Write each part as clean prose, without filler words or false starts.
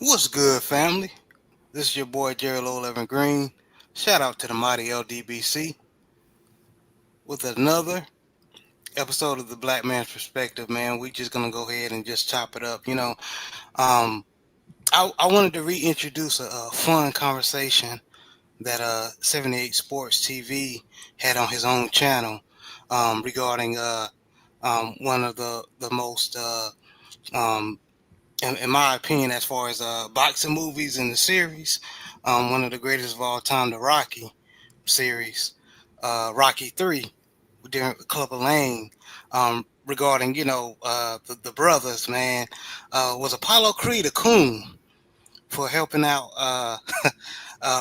What's good, family? This is your boy Jerry 11 Green. Shout out to the mighty LDBC with another episode of the Black Man's Perspective. Man, we just gonna go ahead and just chop it up. Um, I wanted to reintroduce a fun conversation that 78 Sports TV had on his own channel regarding one of the most um, in my opinion, as far as boxing movies in the series, one of the greatest of all time, the Rocky series, Rocky 3, during Club of Lane, regarding, the brothers, man, was Apollo Creed a coon for helping out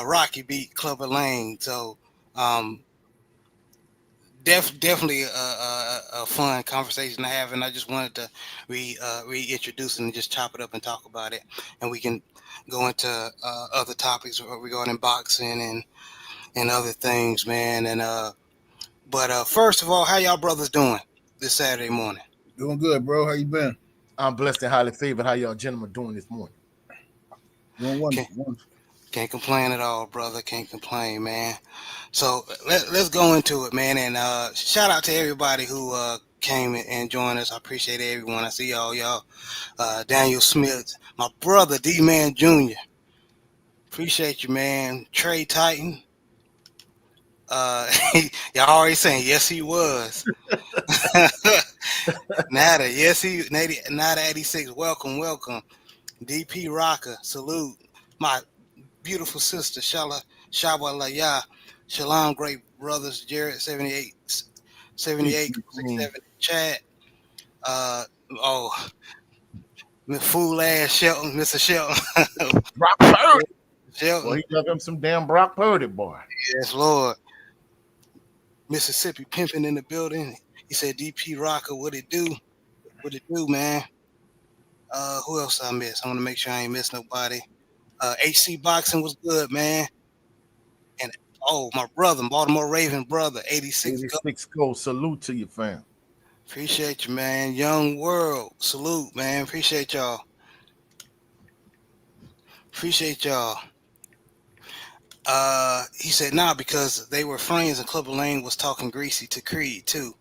Rocky beat Club of Lane? So, um, definitely a fun conversation to have, and I just wanted to reintroduce it and just chop it up and talk about it, and we can go into other topics regarding boxing and other things, man. And but first of all, how y'all brothers doing this Saturday morning? Doing good, bro. How you been? I'm blessed and highly favored. How y'all gentlemen doing this morning? Doing wonderful. Can't complain at all, brother. Can't complain, man. So let's go into it, man. And shout out to everybody who came and joined us. I appreciate everyone. I see y'all. Daniel Smith, my brother D-Man Jr. Appreciate you, man. Trey Titan. Y'all already saying yes he was. Nada, yes he Nada 86. Welcome. DP Rocker, salute. My beautiful sister, Shabalaya, Shalom, great brothers, Jared 78, 67, Chad, fool ass Shelton, Mr. Shelton. Brock Purdy. Shelton. Well, he got him some damn Brock Purdy, boy. Yes, Lord. Mississippi pimping in the building. He said, DP Rocker, what it do? What it do, man? Who else I missed? I want to make sure I ain't miss nobody. HC Boxing was good, man. And my brother, Baltimore Raven brother, 86. 86 gold. Salute to you, fam. Appreciate you, man. Young World, salute, man. Appreciate y'all. He said, nah, because they were friends and Clubber Lane was talking greasy to Creed too.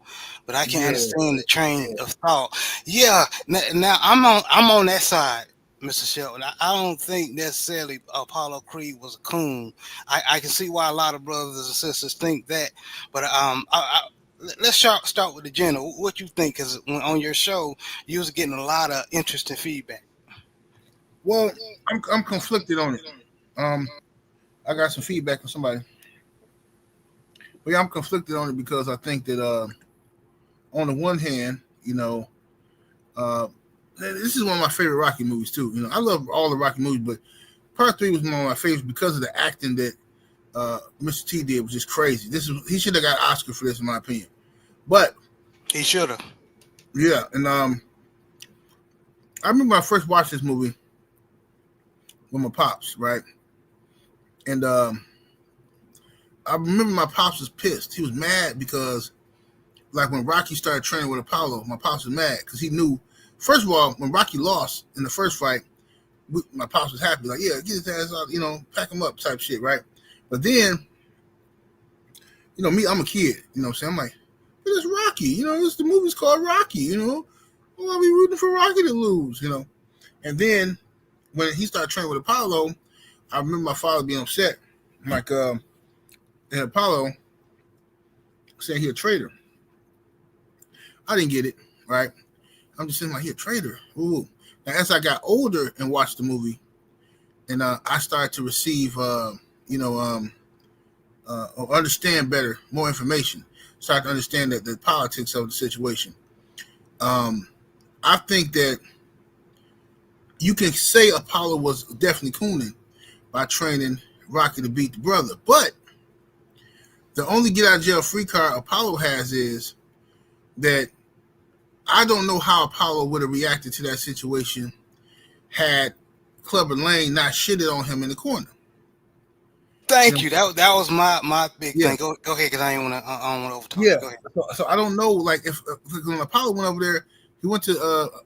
But I can understand the train of thought. Yeah, now I'm on that side, Mr. Shelton. I don't think necessarily Apollo Creed was a coon. I can see why a lot of brothers and sisters think that. But let's start with the general. What you think? Because on your show, you was getting a lot of interesting feedback. Well, I'm conflicted on it. I got some feedback from somebody. But yeah, I'm conflicted on it because I think that on the one hand, this is one of my favorite Rocky movies too. I love all the Rocky movies, but Part 3 was one of my favorites because of the acting that Mr. T did was just crazy. He should have got an Oscar for this, in my opinion. But he should have. Yeah, and I remember I first watched this movie with my pops, right? And I remember my pops was pissed. He was mad because, like, when Rocky started training with Apollo, my pops was mad because he knew, first of all, when Rocky lost in the first fight, my pops was happy. Like, yeah, get his ass out, pack him up type shit, right? But then, me, I'm a kid, what I'm saying? I'm like, it's Rocky, the movie's called Rocky, Why are we rooting for Rocky to lose, And then when he started training with Apollo, I remember my father being upset. Like, and Apollo saying he a traitor. I didn't get it, right? I'm just saying, like, he a traitor. Ooh. Now, as I got older and watched the movie, and I started to receive, or understand better, more information, started to understand the politics of the situation. I think that you can say Apollo was definitely cooning by training Rocky to beat the brother. But the only get out of jail free card Apollo has is that I don't know how Apollo would have reacted to that situation had Clubber Lane not shitted on him in the corner. Thank you. That was my big thing. Go ahead, because I don't want to over talk. Yeah. Go ahead. So I don't know, like, if when Apollo went over there, he went to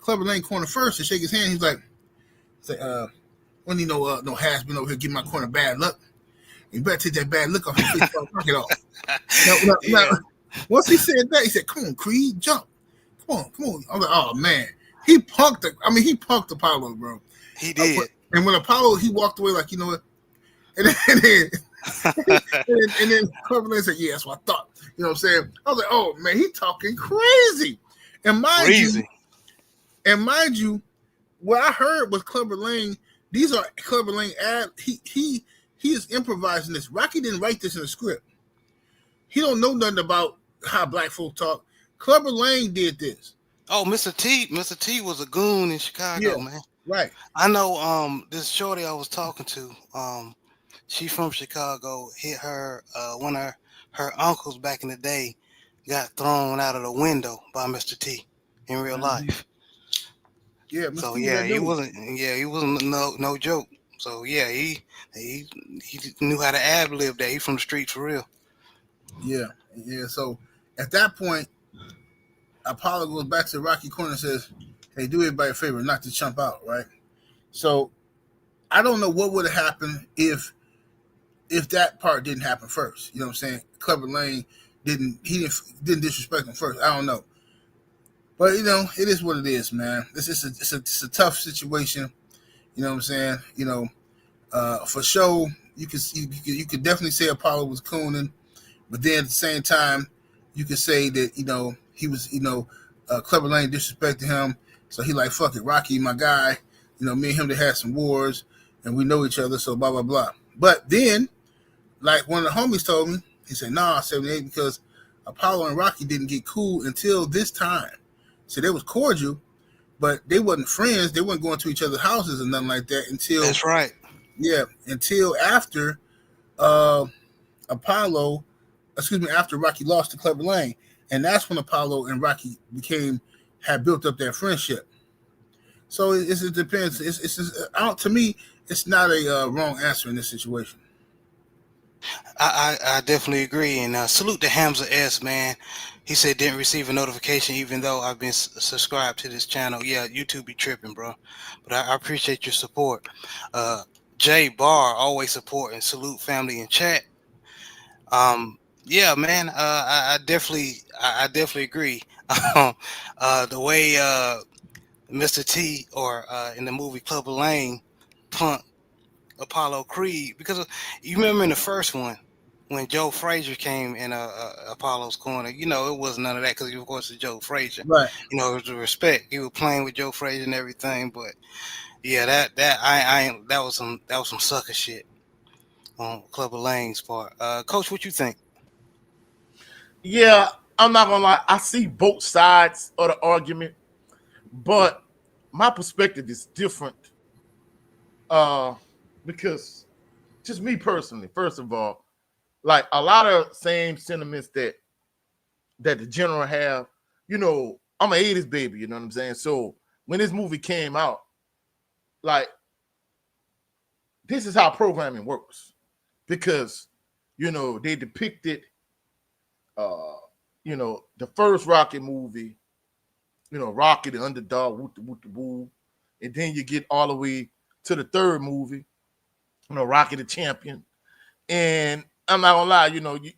Clubber Lane corner first to shake his hand. He's like, Say, when you know, no has been over here giving my corner bad luck. You better take that bad look off your face. Knock it off. Now, once he said that, he said, "Come on, Creed, jump. Come on." I was like, "Oh man." He punked Apollo, bro. He did. And when Apollo, he walked away like, you know what? And then Cleveland said, "Yeah, that's what I thought." You know what I'm saying? I was like, "Oh man, he talking crazy." And mind you, what I heard was Clubber Lang. These are Clubber Lang ad. He is improvising this. Rocky didn't write this in the script. He don't know nothing about how black folk talk. Clubber Lang did this. Oh, Mr. T was a goon in Chicago, man. Right. I know this shorty I was talking to, she from Chicago, hit her one of her uncles back in the day got thrown out of the window by Mr. T in real life. Yeah, Mr. So T he wasn't no joke. So yeah, he knew how to ad-lib that. He from the street for real. Yeah. So at that point, Apollo goes back to Rocky Corner and says, "Hey, do everybody a favor, not to chump out, right?" So I don't know what would have happened if that part didn't happen first. You know what I'm saying? Clubber Lang didn't disrespect him first. I don't know, but you know, it is what it is, man. It's a tough situation. You know what I'm saying? You know, for sure, you could definitely say Apollo was cooning, but then at the same time, you could say that he was Clubber Lang disrespected him, so he like, fuck it, Rocky, my guy. You know, me and him they had some wars, and we know each other, so blah blah blah. But then, like one of the homies told me, he said, "Nah, 78 because Apollo and Rocky didn't get cool until this time. So they was cordial, but they wasn't friends. They weren't going to each other's houses or nothing like that until." That's right. Yeah, until after after Rocky lost to Clubber Lang, and that's when Apollo and Rocky had built up their friendship. So it depends. To me, it's not a wrong answer in this situation. I definitely agree, and salute to Hamza S, man. He said didn't receive a notification even though I've been subscribed to this channel. Yeah, YouTube be tripping, bro. But I appreciate your support. Jay Barr always support and salute family in chat. Yeah, man. I definitely agree. The way Mr. T or in the movie Clubber Lang punked Apollo Creed, because you remember in the first one when Joe Frazier came in Apollo's corner, it wasn't none of that because of course it's Joe Frazier. Right. It was the respect. He was playing with Joe Frazier and everything, but yeah, that was some sucker shit on Clubber Lang's part. Coach, what you think? Yeah, I'm not gonna lie. I see both sides of the argument, but my perspective is different. Because just me personally, first of all, like a lot of same sentiments that the general have. I'm an 80s baby, you know what I'm saying? So when this movie came out, like, this is how programming works. Because, they depicted the first Rocky movie, Rocky the underdog, woo, and then you get all the way to the third movie, Rocky the champion. And I'm not gonna lie,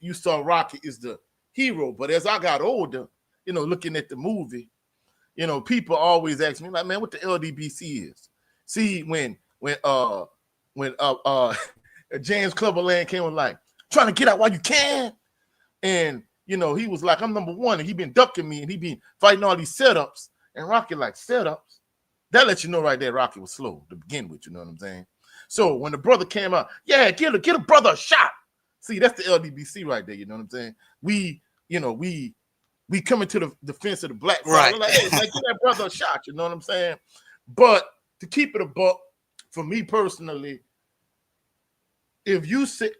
you saw Rocky is the hero, but as I got older, looking at the movie, people always ask me, like, man, what the LDBC is. See, when James Clubber Lang came, was like, trying to get out while you can, and he was like, I'm number one, and he been ducking me, and he been fighting all these setups, and Rocky like, setups? That lets you know right there Rocky was slow to begin with, you know what I'm saying? So when the brother came out, yeah, get a brother a shot. See, that's the LDBC right there, you know what I'm saying? We coming to the defense of the black side. Right. We're like, hey, get that brother a shot, you know what I'm saying? But to keep it a buck, for me personally, if you say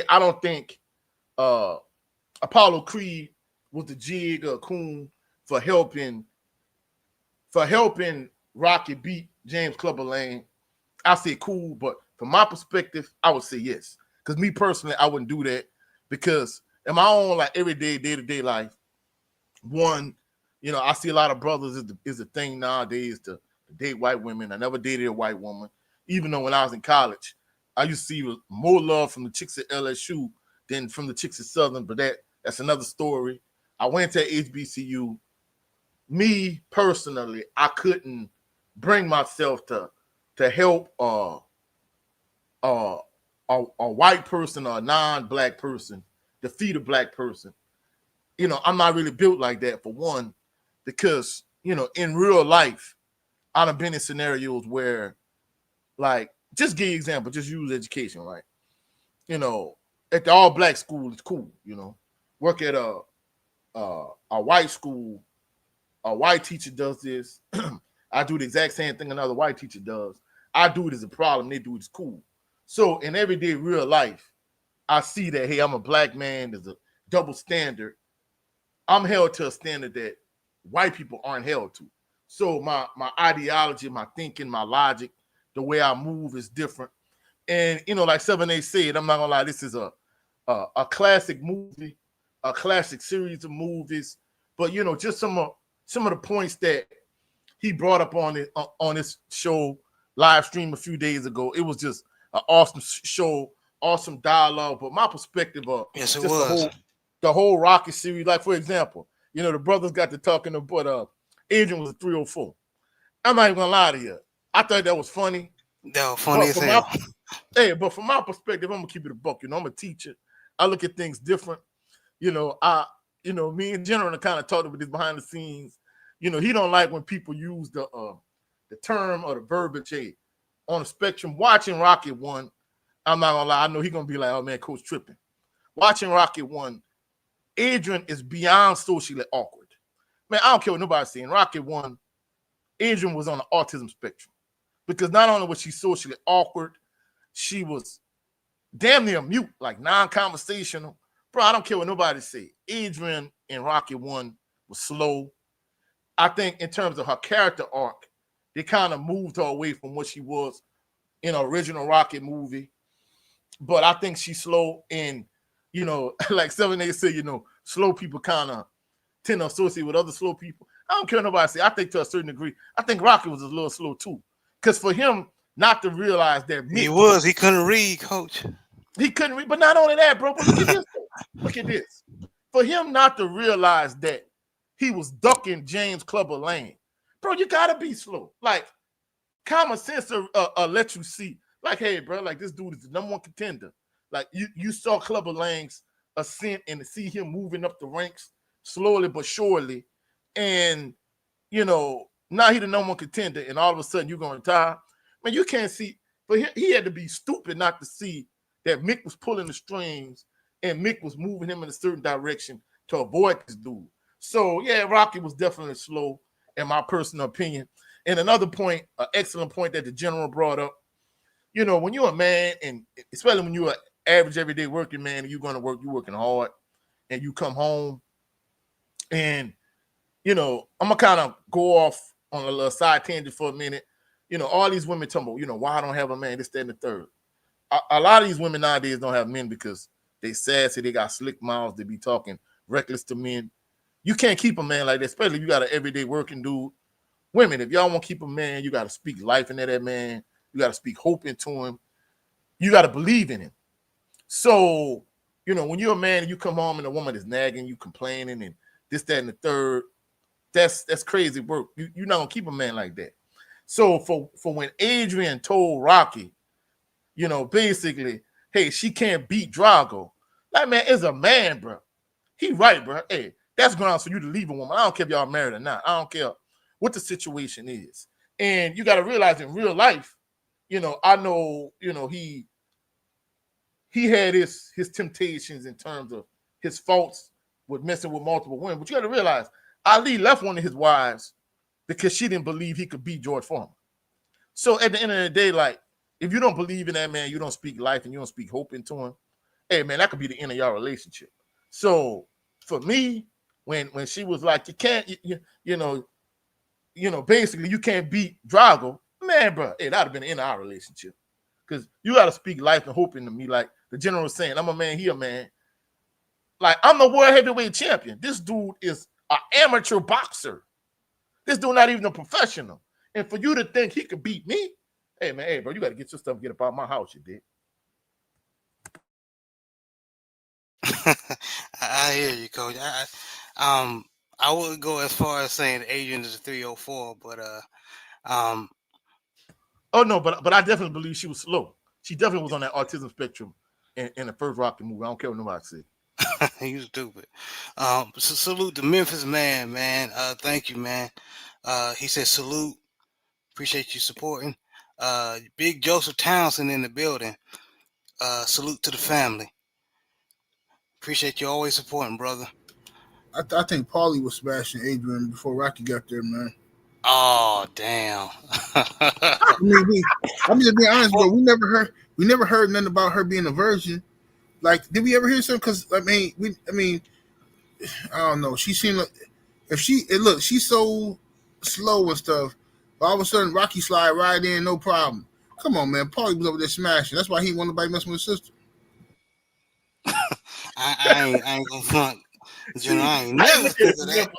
I don't think Apollo Creed was the jig or coon for helping Rocky beat James Clubber Lang, I say cool, but from my perspective, I would say yes. Because me personally, I wouldn't do that, because in my own like everyday, day-to-day life, one, I see a lot of brothers is the thing nowadays to date white women. I never dated a white woman, even though when I was in college, I used to see more love from the chicks at LSU than from the chicks at Southern, but that's another story. I went to HBCU. Me personally, I couldn't bring myself to help a white person or a non-black person defeat a black person. You know, I'm not really built like that, for one, because, you know, in real life, I've been in scenarios where, like, just give you an example, just use education, right? You know, at the all-black school, it's cool, you know. Work at a white school, a white teacher does this. I do the exact same thing another white teacher does. I do it as a problem, they do it as cool. So in everyday real life, I see that, hey, I'm a black man, there's a double standard. I'm held to a standard that white people aren't held to. So my ideology, my thinking, my logic, the way I move is different. And, you know, like 7A said, I'm not gonna lie, this is a classic movie, a classic series of movies. But, you know, just some of the points that he brought up on this show live stream a few days ago, it was just an awesome show, awesome dialogue. But my perspective of yes, it was the whole Rocky series, like, for example, you know, the brothers got to talking about Adrian was a 304. I'm not even gonna lie to you. I thought that was funny. That was funny as hell. But from my perspective, I'm gonna keep it a buck. You know, I'm a teacher. I look at things different. You know, me and General kind of talked about this behind the scenes. You know, he don't like when people use the term or the verbiage on the spectrum. Watching Rocky 1, I'm not gonna lie, I know he's gonna be like, oh man, Coach tripping. Watching Rocky 1, Adrian is beyond socially awkward. Man, I don't care what nobody's saying. Rocky 1, Adrian was on the autism spectrum. Because not only was she socially awkward, she was damn near mute, like non-conversational. Bro, I don't care what nobody say. Adrian in Rocky 1 was slow. I think in terms of her character arc, they kind of moved her away from what she was in the original Rocky movie. But I think she's slow, and, you know, like 7A said, you know, slow people kind of tend to associate with other slow people. I don't care what nobody say. I think to a certain degree, I think Rocky was a little slow too. Because for him not to realize that he couldn't read, Coach. He couldn't read, but not only that, bro. But look at this. Look at this. For him not to realize that he was ducking James Clubber Lane, bro, you gotta be slow. Like, common sense let you see, like, hey, bro, like, this dude is the #1 contender. Like, you saw Clubber Lane's ascent and to see him moving up the ranks slowly but surely, and, you know, now he the #1 contender, and all of a sudden you're gonna retire. Man, you can't see. But he had to be stupid not to see that Mick was pulling the strings and Mick was moving him in a certain direction to avoid this dude. So, yeah, Rocky was definitely slow, in my personal opinion. And another point, an excellent point that the general brought up, you know, when you're a man, and especially when you're an average everyday working man and you're going to work, you're working hard, and you come home, and, you know, I'm going to kind of go off on a little side tangent for a minute. You know, all these women talking about, you know, why I don't have a man, this, that, and the third. A lot of these women nowadays don't have men because they sassy, they got slick mouths, they be talking reckless to men. You can't keep a man like that, especially if you got an everyday working dude. Women, if y'all want to keep a man, you got to speak life into that man. You got to speak hope into him. You got to believe in him. So, you know, when you're a man and you come home and a woman is nagging, you complaining and this, that, and the third, that's crazy work. You're not going to keep a man like that. So for when Adrian told Rocky, you know, basically, hey, she can't beat Drago. That man is a man, bro. He right, bro. Hey, that's grounds for you to leave a woman. I don't care if y'all married or not. I don't care what the situation is. And you got to realize in real life, you know, I know, you know, he had his temptations in terms of his faults with messing with multiple women. But you got to realize Ali left one of his wives because she didn't believe he could beat George Foreman. So at the end of the day, like, if you don't believe in that man, you don't speak life and you don't speak hope into him, hey, man, that could be the end of your relationship. So for me, when she was like, you can't, you know, basically you can't beat Drago, man, bro, hey, that would have been the end of our relationship. Because you got to speak life and hope into me. Like the general was saying, I'm a man, he a man. Like, I'm the world heavyweight champion. This dude is an amateur boxer. This dude not even a professional. And for you to think he could beat me, hey man, hey bro, you got to get your stuff and get up out of my house, you did. I hear you, Coach. I would go as far as saying Adrian is a 304, but Oh no, but I definitely believe she was slow. She definitely was on that autism spectrum in the first Rocky movie. I don't care what nobody said. you stupid. So salute to Memphis man. Thank you, man. He said salute. Appreciate you supporting. Big Joseph Townsend in the building. Salute to the family. Appreciate you always supporting, brother. I think Paulie was smashing Adrian before Rocky got there, man. Oh damn. I mean, I'm just being honest, bro. We never heard nothing about her being a virgin. Like, did we ever hear something? Because I mean, I don't know. She seemed like look, she's so slow and stuff. But all of a sudden, Rocky slide right in, no problem. Come on, man. Paulie was over there smashing. That's why he wanted nobody messing with his sister. I ain't gonna front. Junior, I ain't never think of that.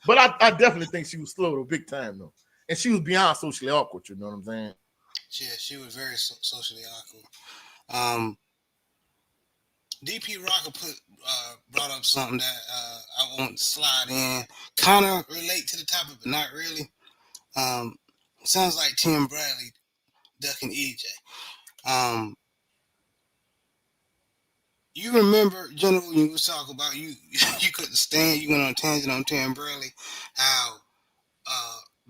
But I definitely think she was slow though, big time though. And she was beyond socially awkward, you know what I'm saying? Yeah, she was very socially awkward. DP Rocker brought up something that I want to slide in. Kind of relate to the topic, but not really. Sounds like Tim Bradley ducking EJ. You remember, General, when you was talking about you couldn't stand, you went on a tangent on Tim Bradley, how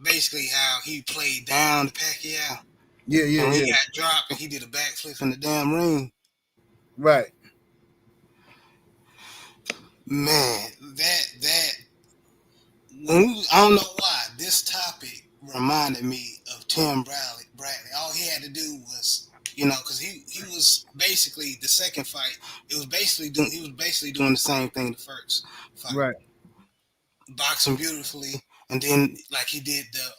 basically how he played down the Pacquiao. Yeah, And when he got dropped and he did a backflip in the damn ring. Right. Man, that I don't know why this topic reminded me of Tim Bradley. All he had to do was, because he was basically the second fight. He was basically doing the same thing the first fight. Right. Boxing beautifully, and then like he did the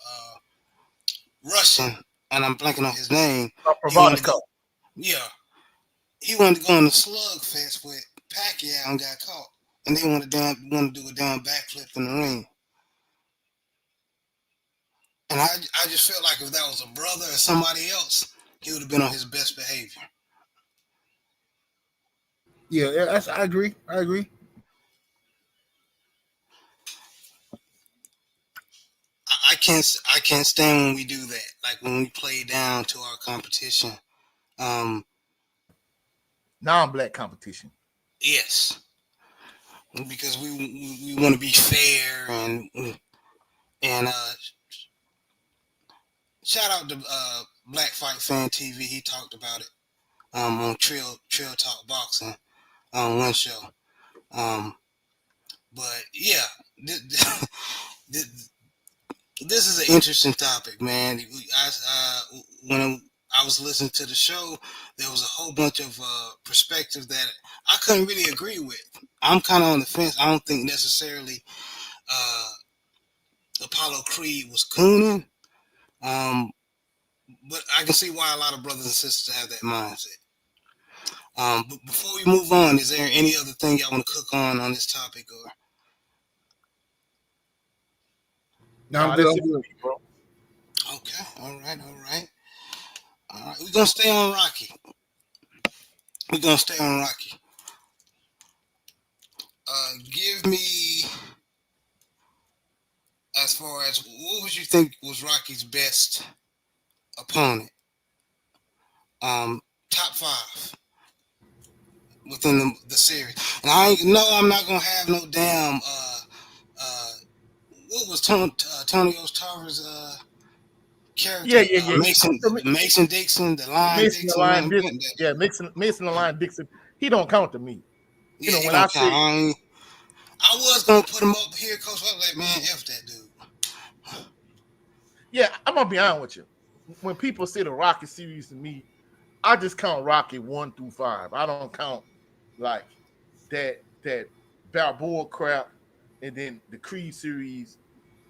Russian, and I'm blanking on his name. He wanted to go in the slugfest with Pacquiao and got caught, and they want to do a damn backflip in the ring. And I just felt like if that was a brother or somebody else, he would have been on his best behavior. Yeah, I agree. I can't stand when we do that. Like when we play down to our competition. Non-black competition. Yes, because we want to be fair and shout out to Black Fight Fan TV. He talked about it on Trail Talk Boxing on one show. But yeah, this is an interesting topic, man. When I was listening to the show, there was a whole bunch of perspectives that I couldn't really agree with. I'm kind of on the fence. I don't think necessarily Apollo Creed was cooning, but I can see why a lot of brothers and sisters have that mindset. But before we move on, is there any other thing y'all want to cook on this topic? Or No, I'm good. Bro. Okay, all right. We're gonna stay on Rocky. Give me, as far as what would you think was Rocky's best opponent? Top 5 within the series. And I'm not gonna have no damn what was Tonio's Towers character? Yeah. Mason Dixon, the line Mason Dixon. the Line Dixon. Yeah, Mason the Line Dixon. He don't count to me. Yeah, when I say I was gonna put him up here, Coach. I was like, man, F that dude. Yeah, I'm gonna be honest with you. When people say the Rocky series to me, I just count Rocky 1 through 5. I don't count like that Balboa crap and then the Creed series.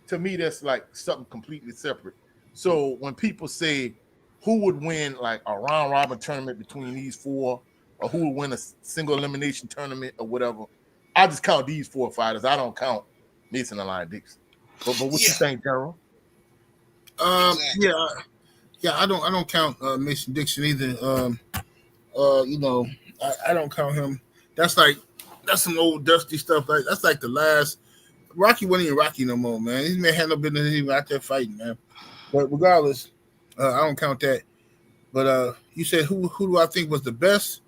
To me, that's like something completely separate. So when people say who would win like a round robin tournament between these 4, or who would win a single elimination tournament or whatever, I just count these 4 fighters. I don't count Mason the Line Dixon. But what you think, Gerald? Exactly. Yeah. I don't count Mason Dixon either. You know, I don't count him. That's some old dusty stuff. Like that's like the last. Rocky wasn't even Rocky no more, man. These men had no business even out there fighting, man. But regardless, I don't count that. But you said who do I think was the best?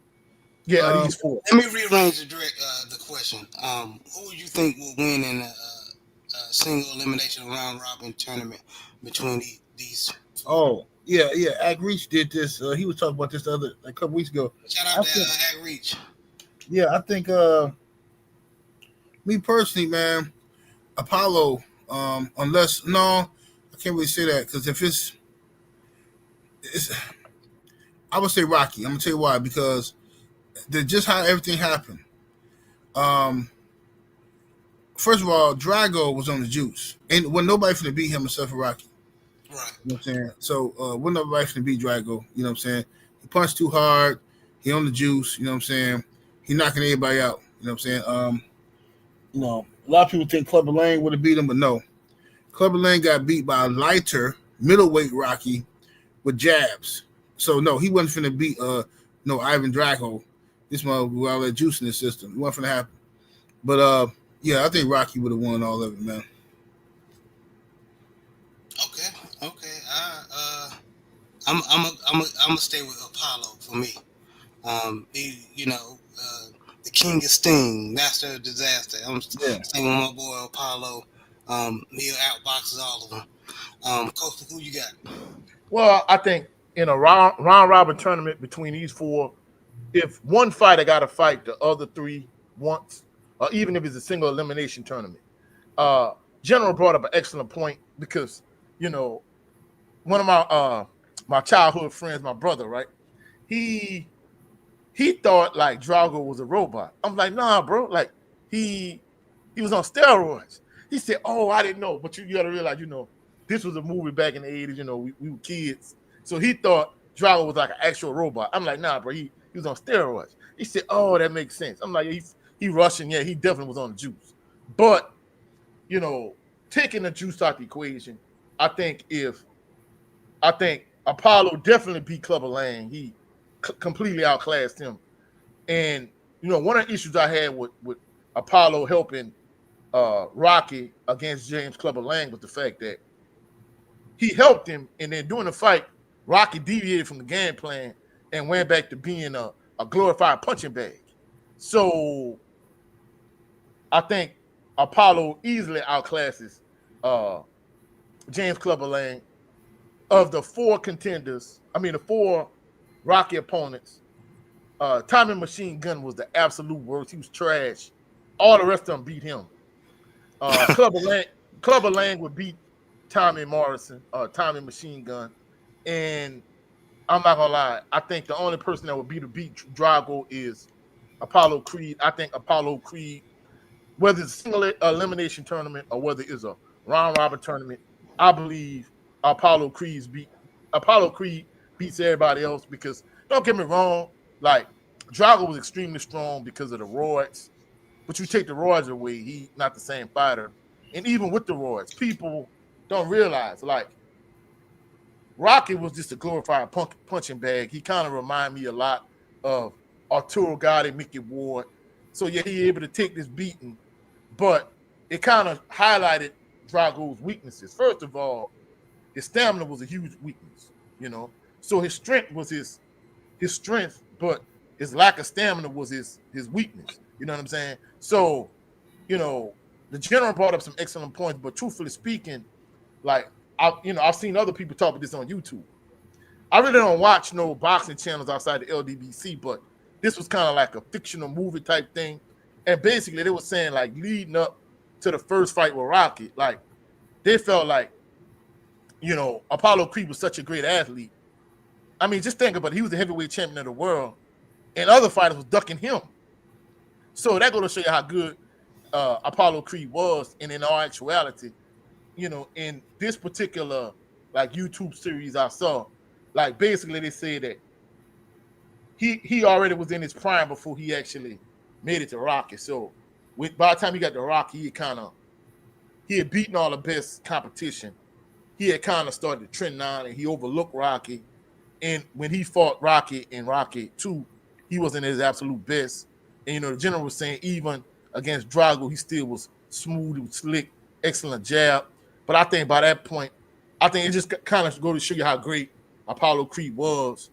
Yeah, these four. Let me rearrange the question. Who would you think will win in a single elimination round robin tournament between these? Oh, yeah. Ag Reach did this. He was talking about this a couple weeks ago. Shout out to Ag Reach. Yeah, I think me personally, man, Apollo. Unless no, I can't really say that because if it's, I would say Rocky. I'm gonna tell you why because just how everything happened. First of all, Drago was on the juice, and when nobody finna beat him except for Rocky. Right. You know what I'm saying? So when nobody finna beat Drago, you know what I'm saying? He punched too hard. He on the juice. You know what I'm saying? He knocking everybody out. You know what I'm saying? You know, a lot of people think Clubber Lang would have beat him, but no. Clubber Lang got beat by a lighter middleweight Rocky with jabs. So no, he wasn't finna beat Ivan Drago. This mother with all that juice in the system. It wasn't finna happen. But yeah, I think Rocky would have won all of it, man. Okay. I'm gonna stay with Apollo for me. The King of Sting, Master of Disaster. I'm staying with my boy Apollo. He outboxes all of them. Coach, who you got? Well, I think in a round robin tournament between these four, if one fighter got to fight the other three once, or even if it's a single elimination tournament. General brought up an excellent point because, one of my childhood friends, my brother, right? He thought like Drago was a robot. I'm like, nah, bro. Like he was on steroids. He said, oh, I didn't know. But you got to realize, this was a movie back in the 80s. We were kids. So he thought Drago was like an actual robot. I'm like, nah, bro. He was on steroids. He said, oh, that makes sense. I'm like, he Russian. Yeah, he definitely was on the juice. But, taking the juice out the equation, I think Apollo definitely beat Clubber Lang. He completely outclassed him. And, one of the issues I had with Apollo helping Rocky against James Clubber Lang was the fact that he helped him, and then during the fight, Rocky deviated from the game plan and went back to being a glorified punching bag. So I think Apollo easily outclasses James Clubber Lang. Of the four Rocky opponents, Tommy Machine Gun was the absolute worst. He was trash. All the rest of them beat him. Clubber Lang would beat Tommy Machine Gun. And I'm not gonna lie, I think the only person that would beat Drago is Apollo Creed. I think Apollo Creed, whether it's a single elimination tournament or whether it's a round robin tournament, I believe Apollo Creed beats everybody else because don't get me wrong, like Drago was extremely strong because of the roids, but you take the roids away, he's not the same fighter. And even with the roids, people don't realize like Rocky was just a glorified punching bag. He kind of reminded me a lot of Arturo Gatti, Mickey Ward. So yeah, he able to take this beating, but it kind of highlighted Drago's weaknesses. First of all, his stamina was a huge weakness, So his strength was his strength, but his lack of stamina was his weakness. You know what I'm saying? So, the general brought up some excellent points, but truthfully speaking, like I've seen other people talk about this on YouTube. I really don't watch no boxing channels outside the LDBC, but this was kind of like a fictional movie type thing. And basically they were saying like leading up to the first fight with Rocky, like they felt like, Apollo Creed was such a great athlete. I mean, just think about it. He was the heavyweight champion of the world, and other fighters was ducking him. So that goes to show you how good Apollo Creed was. And in all actuality, in this particular like YouTube series I saw, like basically they say that he already was in his prime before he actually made it to Rocky. So by the time he got to Rocky, he had beaten all the best competition. he had kind of started to trend on, and he overlooked Rocky. And when he fought Rocky in Rocky 2, he wasn't his absolute best. And the general was saying even against Drago, he still was smooth, he was slick, excellent jab. But I think by that point, I think it just kind of go to show you how great Apollo Creed was.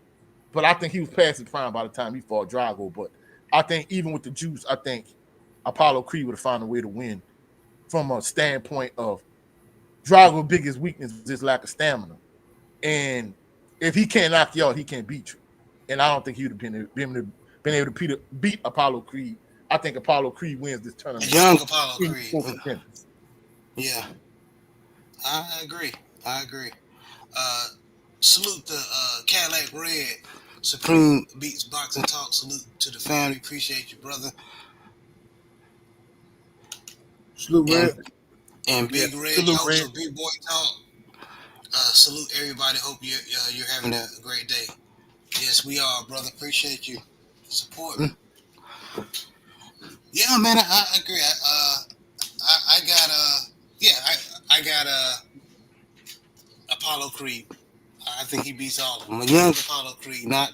But I think he was past his prime by the time he fought Drago. But I think even with the juice, I think Apollo Creed would have found a way to win from a standpoint of Drago's biggest weakness is his lack of stamina. And if he can't knock you out, he can't beat you. And I don't think he would have been able to beat Apollo Creed. I think Apollo Creed wins this tournament. Young Apollo Creed. Yeah. I agree. Salute the Cadillac Red. Supreme Beats Boxing Talk. Salute to the family. Appreciate you, brother. Salute Red. And Big Red, host of Big Boy Talk. Salute everybody. Hope you're having a great day. Yes, we are, brother. Appreciate you supporting. Yeah, man, I agree. I got Apollo Creed. I think he beats all of them. A young Apollo Creed, not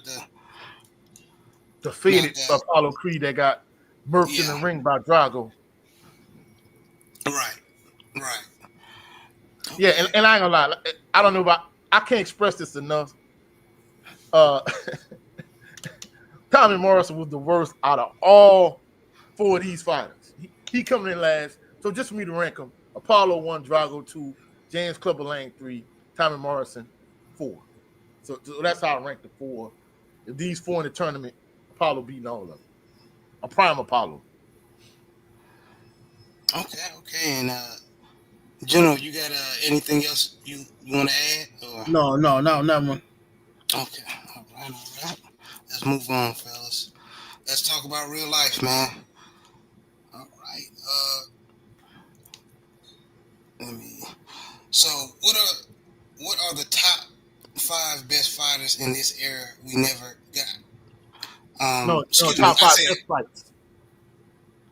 the faded Apollo Creed that got murked in the ring by Drago. Right. Yeah, and I ain't gonna lie. I don't know about. I can't express this enough. Tommy Morrison was the worst out of all 4 of these fighters. He coming in last. So just for me to rank them: Apollo 1, Drago 2, James Clubber Lang 3, Tommy Morrison 4. So that's how I rank the 4. If these 4 in the tournament, Apollo beating all of them. A prime Apollo. Okay, and General, you got anything else you want to add? Or? No, one. Okay, all right. Let's move on, fellas. Let's talk about real life, man. All right. So, what are the top 5 best fighters in this era we never got? No, top 5 best fights.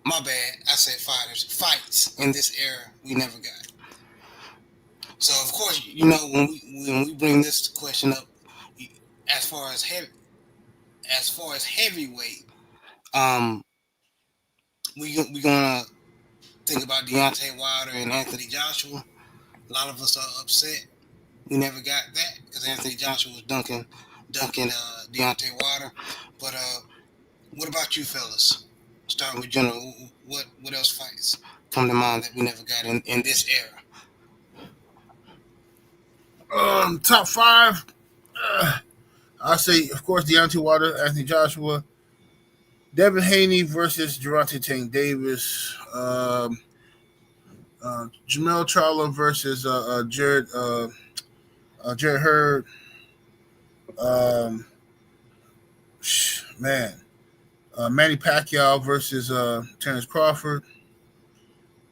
My bad. I said fighters. Fights in this era we never got. So of course, when we bring this question up, as far as heavyweight, we gonna think about Deontay Wilder and Anthony Joshua. A lot of us are upset we never got that because Anthony Joshua was dunking Deontay Wilder. But what about you fellas? Starting with General, what else fights come to mind that we never got in this era? Top 5. I say, of course, Deontay Wilder, Anthony Joshua, Devin Haney versus Gervonta Tank Davis, Jamel Charlo versus Jared Hurd. Manny Pacquiao versus Terrence Crawford.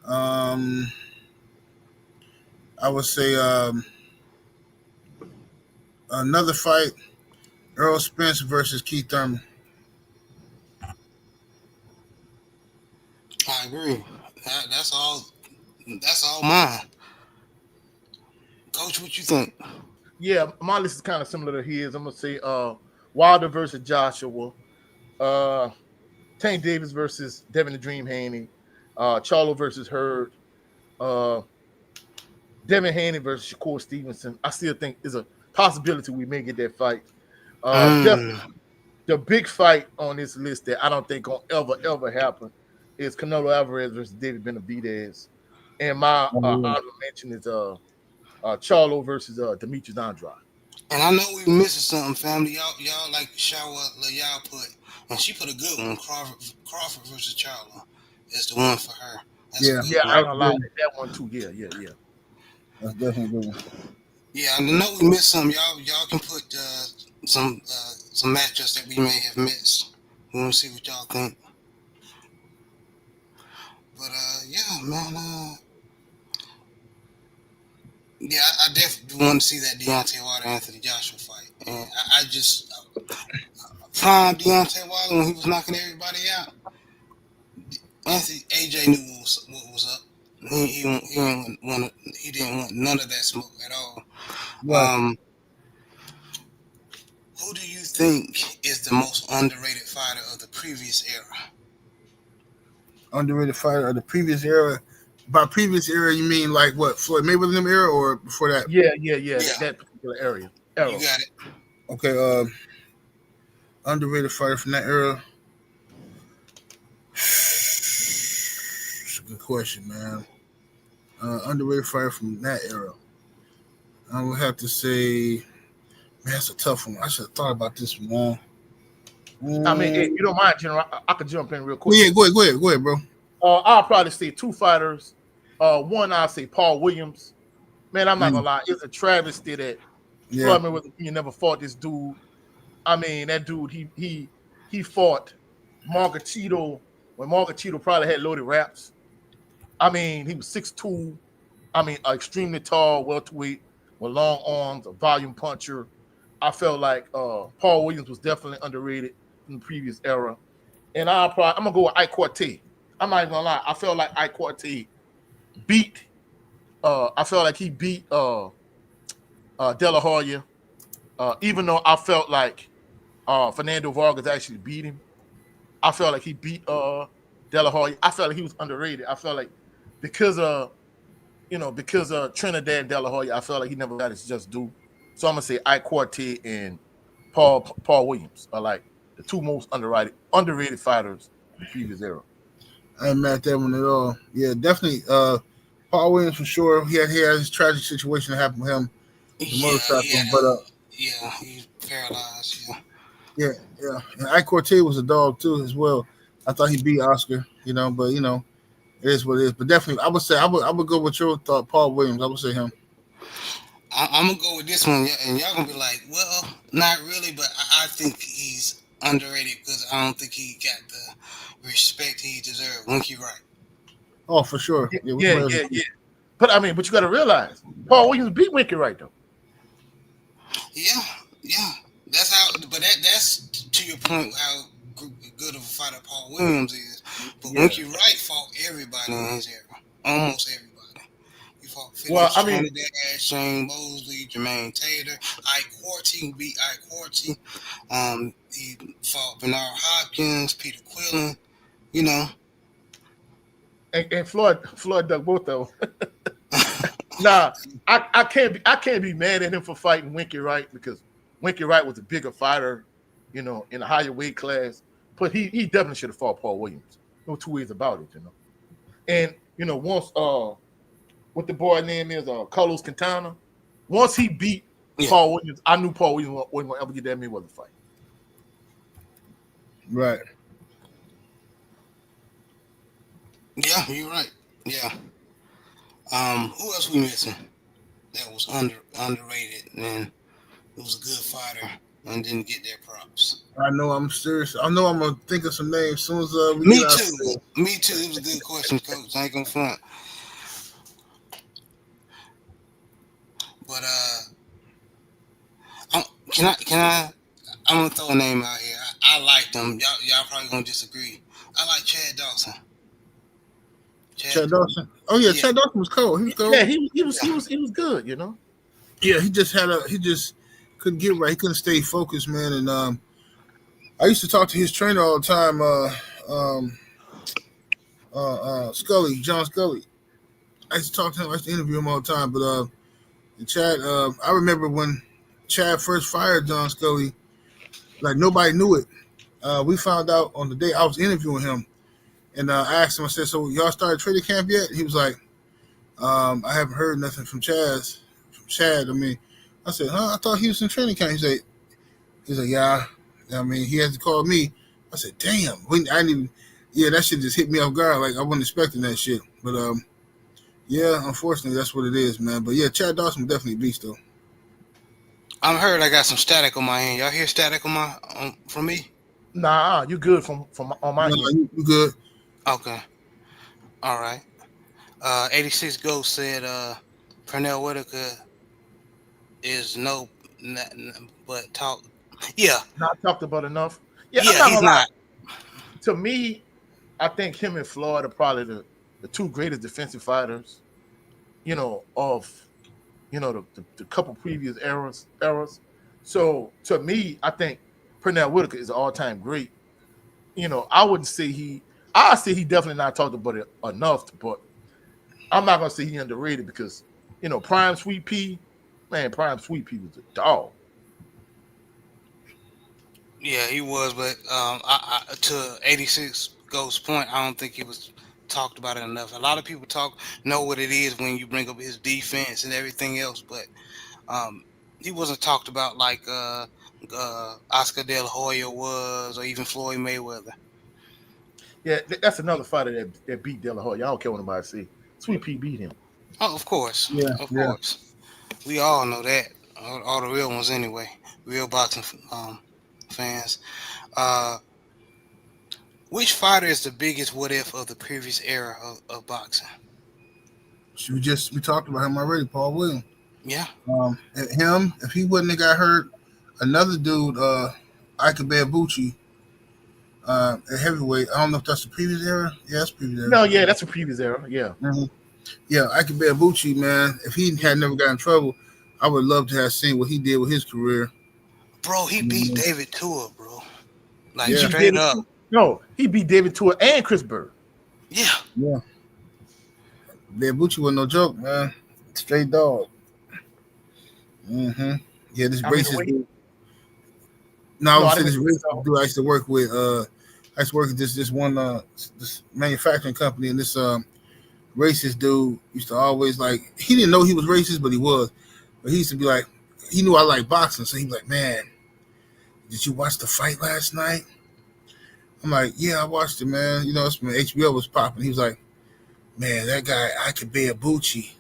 I would say another fight, Errol Spence versus Keith Thurman. I agree. That's all mine. Coach, what you think? Yeah, my list is kind of similar to his. I'm gonna say Wilder versus Joshua, Tank Davis versus Devin the Dream Haney, Charlo versus Hurd, Devin Haney versus Shakur Stevenson. I still think there's a possibility we may get that fight. Definitely the big fight on this list that I don't think gonna ever happen is Canelo Alvarez versus David Benavidez. And my honorable mention is Charlo versus Demetrius Andrade. And I know we missing something, family. Y'all like Shawa Layal put, and she put a good one. Crawford versus Charlo is the one for her. That's I ain't gonna lie, that one too. Yeah. That's definitely a good one. Yeah, I know we missed something. Y'all can put some matchups that we may have missed. We want to see what y'all think. But yeah, man. Yeah, I definitely want to see that Deontay Wilder Anthony Joshua fight, and I just prime Deontay Wilder when he was knocking everybody out. AJ knew what was up. He didn't want none of that smoke at all. Right. Who do you think is the most underrated fighter of the previous era? Underrated fighter of the previous era. By previous era, you mean like what? Floyd Mayweather them era, or before that? Yeah. Yeah. That particular area. You Errol. got it. Okay. Underrated fighter from that era. It's a good question, man. Underrated fighter from that era. I would have to say, man, that's a tough one. I should have thought about this one, man. I mean, if you don't mind, General, I could jump in real quick. Yeah, go ahead, bro. I'll probably say two fighters. One, I'll say Paul Williams. Man, I'm not gonna lie, it's a travesty that Floyd Mayweather Jr. never fought this dude. I mean, that dude, he fought Margachito when Margachito probably had loaded wraps. I mean, he was 6'2". I mean, extremely tall, welterweight with long arms, a volume puncher. I felt like Paul Williams was definitely underrated in the previous era. And I'm gonna go with Ike Quartet. I'm not even gonna lie. I felt like Ike Quartet beat. I felt like he beat De La Hoya. Even though I felt like Fernando Vargas actually beat him, I felt like he beat De La Hoya. I felt like he was underrated. I felt like because Trinidad and De La Hoya, I felt like he never got his just due. So I'm gonna say Ike Quartet and Paul Williams are like the two most underrated fighters in the previous era. I ain't mad at that one at all. Yeah, definitely. Paul Williams for sure. He had his tragic situation that happened with him. The motorcycle, but he's paralyzed. Yeah. And Ike Quartet was a dog too, as well. I thought he beat Oscar, but it is what it is. But definitely, I would say I would go with your thought, Paul Williams. I would say him. I'm gonna go with this one, and y'all gonna be like, well, not really, but I think he's underrated because I don't think he got the respect he deserved. Winky Wright. Oh, for sure. Yeah. But you got to realize, Paul Williams beat Winky Wright though. Yeah. That's how. But that's to your point how good of a fighter Paul Williams is. But Winky Wright fought everybody in his era, almost everybody. He fought Trinidad, Shane Mosley, Jermaine Taylor, Ike Quartet beat Ike Quartet. He fought Bernard Hopkins, Peter Quillen. And Floyd dug both of them. Nah, I can't be mad at him for fighting Winky Wright because Winky Wright was a bigger fighter, in a higher weight class. But he definitely should have fought Paul Williams. No two ways about it, And once what the boy name is, Carlos Quintana, once he beat Paul Williams, I knew Paul Williams wasn't gonna ever get that Mayweather fight. Right. Yeah, you're right. Yeah. Who else we missing? That was underrated and it was a good fighter and didn't get their props. I know. I'm serious. I know. I'm gonna think of some names as soon as we Me get too. Me too. It was a good question, Coach. I ain't gonna front. But I'm gonna throw a name out here. I like them. Y'all probably gonna disagree. I like Chad Dawson. Chad Dawson. Oh yeah, Chad Dawson was cold. He was cold. Yeah, he was good. Yeah, he just couldn't get right. He couldn't stay focused, man. And I used to talk to his trainer all the time, Scully, John Scully. I used to talk to him. I used to interview him all the time. But Chad, I remember when Chad first fired John Scully, like nobody knew it. We found out on the day I was interviewing him, and I asked him. I said, "So y'all started training camp yet?" He was like, "I haven't heard nothing from Chad." I said, "Huh? I thought he was in training camp." He's like, "Yeah." He had to call me. I said, "Damn!" I didn't even. Yeah, that shit just hit me off guard. Like I wasn't expecting that shit. But yeah, unfortunately, that's what it is, man. But yeah, Chad Dawson was definitely a beast, though. I heard I got some static on my end. Y'all hear static on from me? Nah, you good from on my end. You good? Okay. All right. 86 Ghost said Pernell Whitaker is but talk. Yeah. Not talked about enough. Yeah, he's not. To me, I think him and Floyd are probably the two greatest defensive fighters, of the couple previous eras. So to me, I think Pernell Whitaker is an all-time great. I wouldn't say I say he definitely not talked about it enough, but I'm not gonna say he underrated because Prime Sweet Pea, man, Prime Sweet Pea was a dog. Yeah, he was, but to 86 Ghost's point, I don't think he was talked about it enough. A lot of people know what it is when you bring up his defense and everything else, but um, he wasn't talked about like Oscar De La Hoya was, or even Floyd Mayweather. Yeah, that's another fighter that beat De La Hoya. I don't care what nobody say. Sweet Pea beat him. Oh, of course, Yeah, of yeah. course, we all know that. All the real ones, anyway. Real boxing fans. Uh, which fighter is the biggest what if of the previous era of boxing? We talked about him already, Paul Williams. Yeah. Him, if he wouldn't have got hurt, another dude, Ike Beabuchi, at heavyweight. I don't know if that's the previous era. Yeah, that's previous era. No, yeah, that's the previous era. Yeah. Mm-hmm. Yeah, Ike Beabuchi, man. If he had never got in trouble, I would love to have seen what he did with his career. Bro, he beat David Tua, bro. Like Yeah. straight up. He beat David Tua and Chris Bird. Yeah. Yeah. Beabuchi was no joke, man. Straight dog. Mm-hmm. Yeah, this racist dude. No, I was this racist dude I used to work with. I used to work at this one this manufacturing company, and this racist dude used to always he didn't know he was racist, but he was. But he used to be like, he knew I liked boxing, so he'd be like, man, did you watch the fight last night? I'm like, yeah, I watched it, man. It's when HBO was popping. He was like, man, that guy, Ike Beabuchi,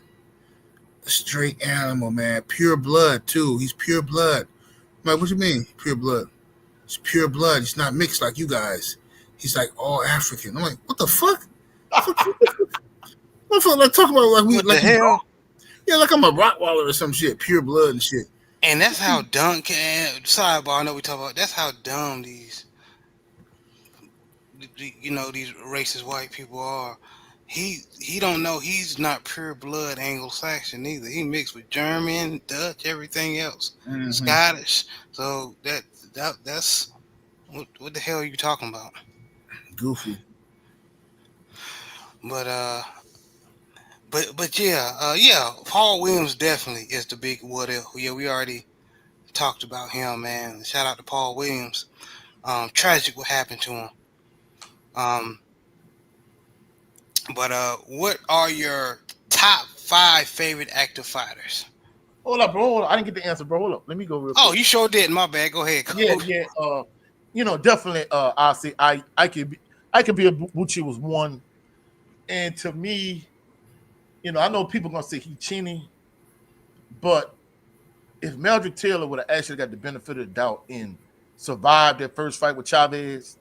a straight animal, man. Pure blood, too. He's pure blood. I'm like, what you mean, pure blood? It's pure blood. It's not mixed like you guys. He's like all African. I'm like, what the fuck? Like talk about like we what like the hell? Yeah, like I'm a Rottweiler or some shit. Pure blood and shit. And that's how dumb. Sidebar, I know we talk about. That's how dumb these racist white people are. He don't know he's not pure blood Anglo-Saxon either. He mixed with German, Dutch, everything else, Scottish. So that's what the hell are you talking about? Goofy. But yeah, Paul Williams definitely is the big what if. Yeah, we already talked about him, man. Shout out to Paul Williams. Tragic what happened to him. But what are your top 5 favorite active fighters? Hold up, bro. Hold up. I didn't get the answer, bro. Hold up. Let me go real quick. Oh, you sure did. My bad. Go ahead. Yeah. Definitely. I'll say I could be Bucci was one, and to me, I know people gonna say he chinny, but if Meldrick Taylor would have actually got the benefit of the doubt and survived that first fight with Chavez,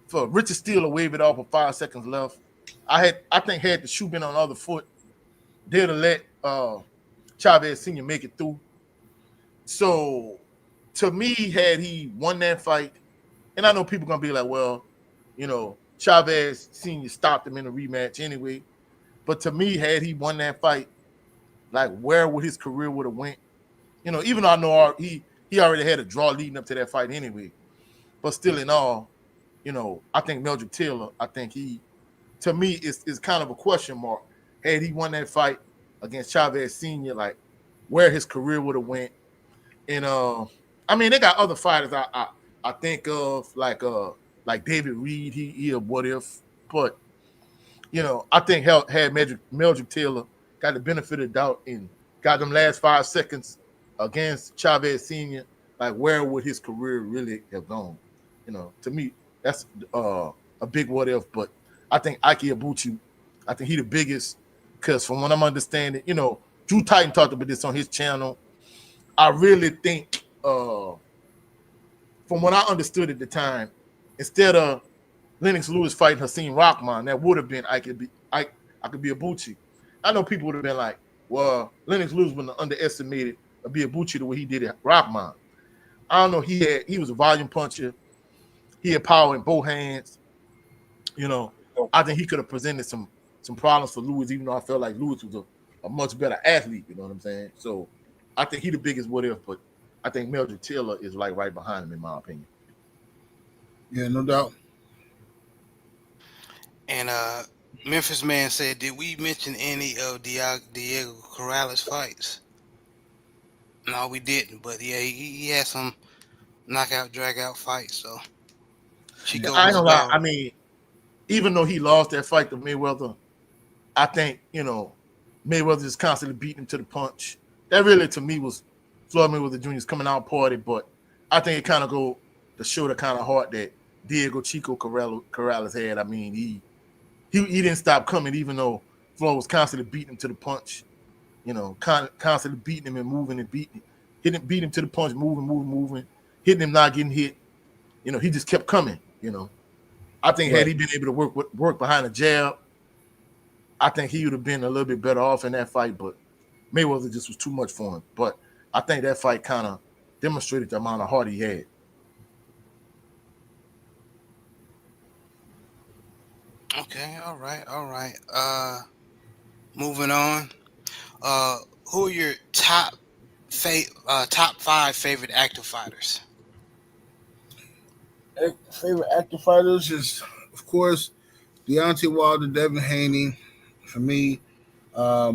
for Richard Steele to wave it off with 5 seconds left, I think had the shoe been on the other foot, they'd have let Chavez Sr. make it through. So to me, had he won that fight, and I know people gonna be like, well, Chavez Sr. stopped him in a rematch anyway. But to me, had he won that fight, like where would his career would have went? Even though I know he already had a draw leading up to that fight anyway. But still in all, I think Meldrick Taylor, I think he, to me, is kind of a question mark. Had he won that fight against Chavez Sr., like where his career would have went. And they got other fighters I think of like David Reed, he a what if, but I think had Meldrick Taylor got the benefit of the doubt and got them last 5 seconds against Chavez Sr., like where would his career really have gone? To me, that's a big what if, but I think Ike Ibuchi, I think he the biggest, because from what I'm understanding, Drew Titan talked about this on his channel. I really think, from what I understood at the time, instead of Lennox Lewis fighting Hakeem Rahman, that would have been Ike Ibuchi. I know people would have been like, well, Lennox Lewis was underestimated Ibuchi the way he did it Rahman. I don't know. He was a volume puncher. He had power in both hands. I think he could have presented some some problems for Lewis, even though I felt like Lewis was a much better athlete. You know what I'm saying? So I think he the biggest what if, but I think Mildred Taylor is like right behind him in my opinion. Yeah, no doubt. And Memphis Man said, did we mention any of Diego Corrales fights? No, we didn't. But yeah, he had some knockout, drag out fights. So Yeah. Chico I ain't was gonna lie. well. I mean, even though he lost that fight to Mayweather, I think, Mayweather just constantly beating him to the punch. That really, to me, was Floyd Mayweather Jr.'s coming out party, but I think it kind of go to show the kind of heart that Diego Chico Corrales had. I mean, he didn't stop coming, even though Floyd was constantly beating him to the punch, constantly beating him and moving and beating, beat him to the punch, moving, hitting him, not getting hit. He just kept coming, I think had he been able to work behind the jab, I think he would have been a little bit better off in that fight, but Mayweather just was too much for him. But I think that fight kind of demonstrated the amount of heart he had. Okay, all right. Moving on. Who are your top 5 favorite active fighters? Favorite active fighters is, of course, Deontay Wilder, Devin Haney. For me, I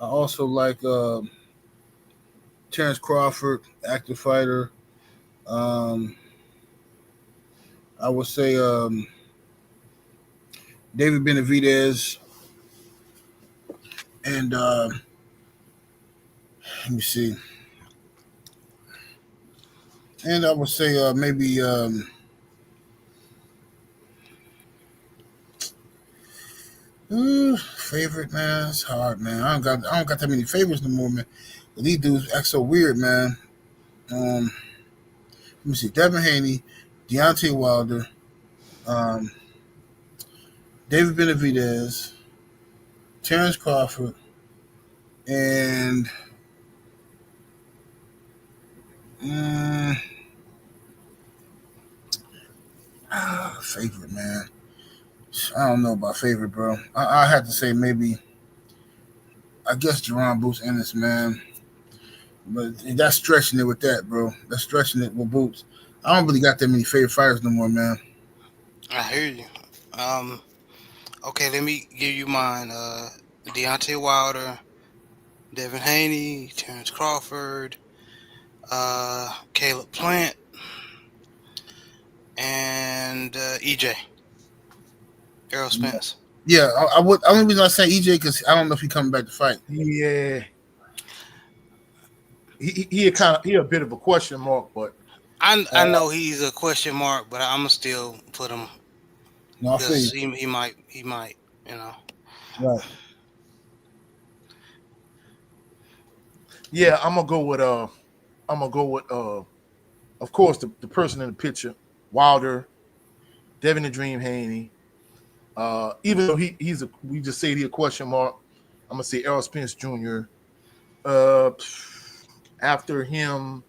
also like Terrence Crawford, active fighter. Um, I would say David Benavidez, and let me see, and I would say maybe favorite, man. It's hard, man. I don't got that many favorites no more, man. But these dudes act so weird, man. Let me see, Devin Haney, Deontay Wilder, um, David Benavidez, Terrence Crawford, and mm, favorite, man. I don't know about favorite, bro. I had to say maybe, I guess Jerron Boots Ennis, man. But that's stretching it with that, bro. That's stretching it with Boots. I don't really got that many favorite fighters no more, man. I hear you. Okay, let me give you mine. Deontay Wilder, Devin Haney, Terrence Crawford, Caleb Plant, and EJ, Errol Spence. Yeah, I would. Only reason I say EJ because I don't know if he's coming back to fight. Yeah, he a bit of a question mark, but I know he's a question mark, but I'm gonna still put him No, I feel because you. he might, you know. Right. yeah, I'm gonna go with of course the person in the picture, Wilder, Devin the Dream Haney. Even though we just say he's a question mark, I'm gonna say Errol Spence Jr. Uh, After him,